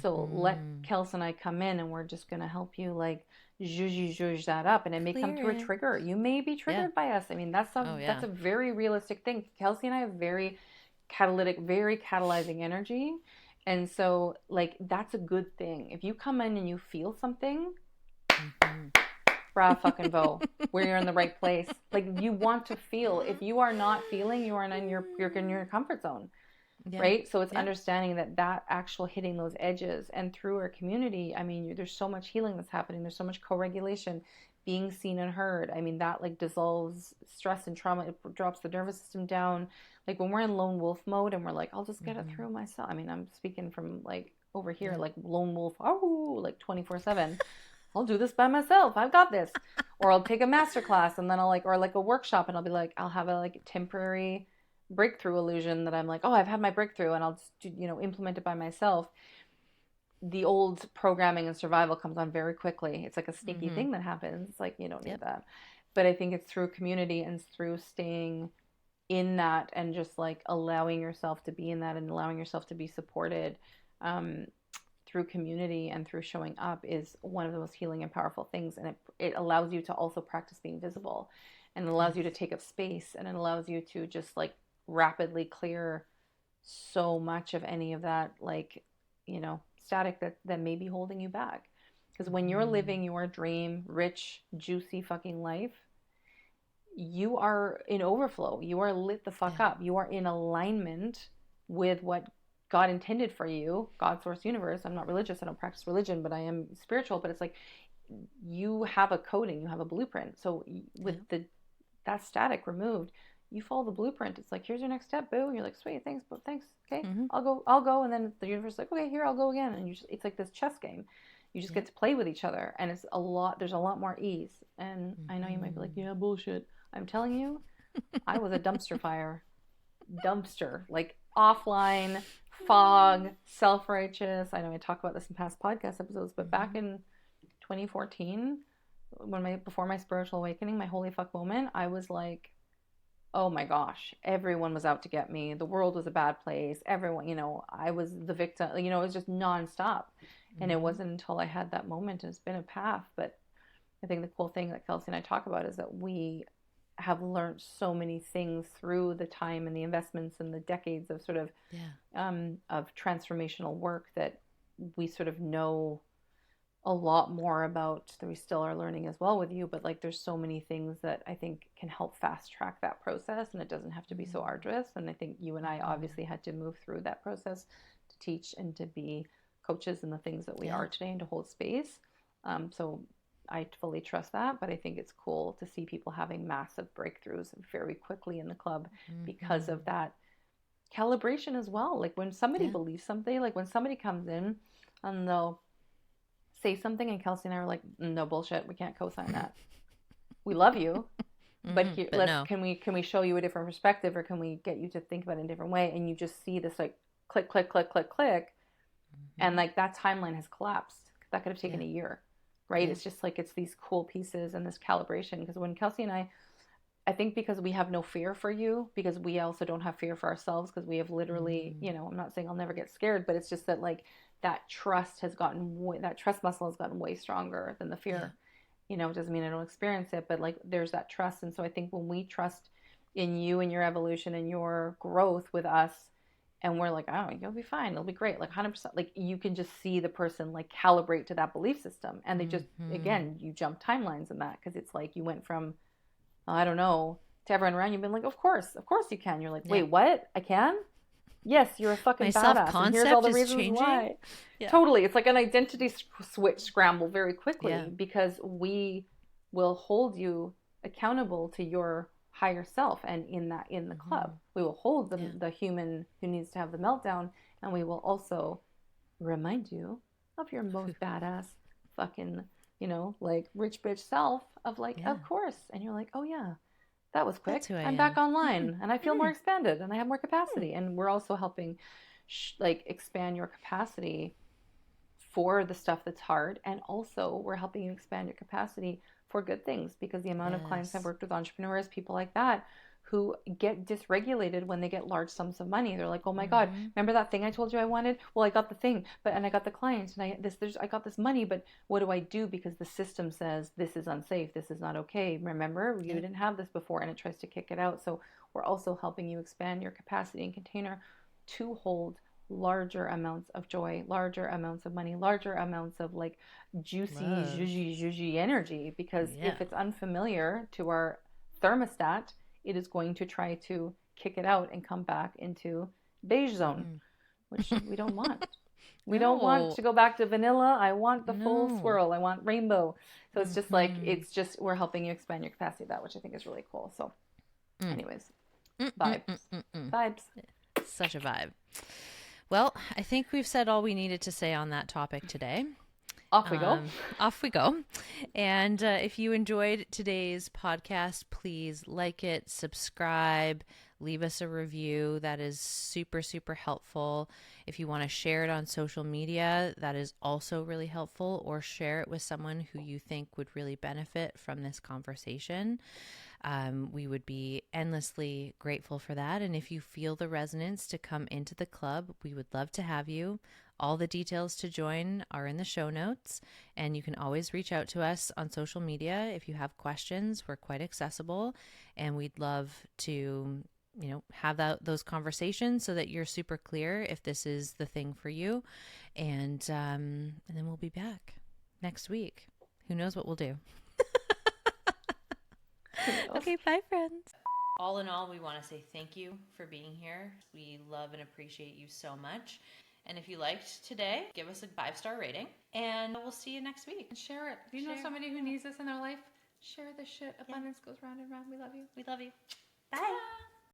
So let Kelsey and I come in, and we're just going to help you, like, zhuzh that up. And it may come through a trigger. You may be triggered by us. I mean, that's a very realistic thing. Kelsey and I have very catalytic, very catalyzing energy. And so, like, that's a good thing. If you come in and you feel something, bravo fucking vo, where you're in the right place. Like, you want to feel. If you are not feeling, you are in you're in your comfort zone. Yeah. Right? So it's understanding that actual hitting those edges, and through our community, I mean, there's so much healing that's happening. There's so much co-regulation, being seen and heard. I mean, that like dissolves stress and trauma. It drops the nervous system down. Like when we're in lone wolf mode and we're like, I'll just get it through myself. I mean, I'm speaking from like over here, like lone wolf, oh, like 24/7. I'll do this by myself. I've got this. Or I'll take a master class and then I'll like, or like a workshop, and I'll be like, I'll have a like temporary breakthrough illusion that I'm like, oh, I've had my breakthrough, and I'll just implement it by myself. The old programming and survival comes on very quickly. It's like a sneaky thing that happens. It's like, you don't need that. But I think it's through community and through staying in that and just like allowing yourself to be in that and allowing yourself to be supported through community and through showing up is one of the most healing and powerful things. And it allows you to also practice being visible, and it allows you to take up space, and it allows you to just like rapidly clear so much of any of that, like, static that may be holding you back. Because when you're living your dream, rich, juicy fucking life, you are in overflow. You are lit the fuck up. You are in alignment with what God intended for you, God, source, universe. I'm not religious. I don't practice religion, but I am spiritual. But it's like you have a coding, you have a blueprint. So with that static removed, you follow the blueprint. It's like, here's your next step, boo. And you're like, sweet, thanks, but thanks. Okay, I'll go. And then the universe is like, okay, here, I'll go again. And it's like this chess game. You just get to play with each other. And there's a lot more ease. And I know you might be like, yeah, bullshit. I'm telling you, I was a dumpster fire. Like offline, fog, self-righteous. I know I talk about this in past podcast episodes, but back in 2014, before my spiritual awakening, my holy fuck moment, I was like, oh my gosh, everyone was out to get me. The world was a bad place. Everyone, I was the victim. It was just nonstop. And it wasn't until I had that moment, and it's been a path. But I think the cool thing that Kelsey and I talk about is that we have learned so many things through the time and the investments and the decades of sort of of transformational work, that we sort of know a lot more about, that we still are learning as well with you. But like, there's so many things that I think can help fast track that process, and it doesn't have to be so arduous. And I think you and I obviously had to move through that process to teach and to be coaches in the things that we are today, and to hold space. So I fully trust that. But I think it's cool to see people having massive breakthroughs very quickly in the club because of that calibration as well. Like when somebody believes something, like when somebody comes in and they'll say something, and Kelsey and I are like, no, bullshit, we can't co-sign that. We love you, but no. Can we show you a different perspective, or can we get you to think about it in a different way? And you just see this like click, click, click, click, click, and like that timeline has collapsed. That could have taken a year, right? It's just like, it's these cool pieces and this calibration. Because when Kelsey and I think because we have no fear for you, because we also don't have fear for ourselves, because we have literally, I'm not saying I'll never get scared, but it's just that like that trust muscle has gotten way stronger than the fear. It doesn't mean I don't experience it, but like there's that trust. And so I think when we trust in you and your evolution and your growth with us, and we're like, oh, you'll be fine, it'll be great, like 100%, like you can just see the person like calibrate to that belief system. And they just, again, you jump timelines in that, because it's like you went from, I don't know, to everyone around you've been like, of course you can. You're like, wait, what? I can? Yes, you're a fucking badass. And here's all the reasons changing. Why. Yeah. Totally. It's like an identity switch scramble very quickly, because we will hold you accountable to your higher self. And in the club, we will hold the human who needs to have the meltdown, and we will also remind you of your most badass fucking, like rich bitch self of like, of course. And you're like, oh yeah, that was quick. I'm back online and I feel more expanded and I have more capacity. And we're also helping like expand your capacity for the stuff that's hard. And also we're helping you expand your capacity for good things, because the amount of clients I've worked with, entrepreneurs, people like that, who get dysregulated when they get large sums of money. They're like, oh my God, remember that thing I told you I wanted? Well, I got the thing, and I got the client, and I got this money, but what do I do? Because the system says this is unsafe, this is not okay. Remember, you didn't have this before, and it tries to kick it out. So we're also helping you expand your capacity and container to hold larger amounts of joy, larger amounts of money, larger amounts of like juicy, Love. zhuzhy energy. Because Yeah. if it's unfamiliar to our thermostat, it is going to try to kick it out and come back into beige zone, which we don't want. We don't want No. to go back to vanilla. I want the full No. swirl. I want rainbow. So it's just like, it's just, we're helping you expand your capacity of that, which I think is really cool. So anyways, vibes. Vibes. Such a vibe. Well, I think we've said all we needed to say on that topic today. Off we go. Off we go. And if you enjoyed today's podcast, please like it, subscribe, leave us a review. That is super, super helpful. If you want to share it on social media, that is also really helpful, or share it with someone who you think would really benefit from this conversation. We would be endlessly grateful for that. And if you feel the resonance to come into the club, we would love to have you. All the details to join are in the show notes, and you can always reach out to us on social media if you have questions. We're quite accessible, and we'd love to, have those conversations so that you're super clear if this is the thing for you. And then we'll be back next week. Who knows what we'll do? Okay, bye, friends. All in all, we want to say thank you for being here. We love and appreciate you so much. And if you liked today, give us a 5-star rating, and we'll see you next week. And share it. If you know somebody who needs this in their life, share this shit. Abundance goes round and round. We love you. We love you. Bye.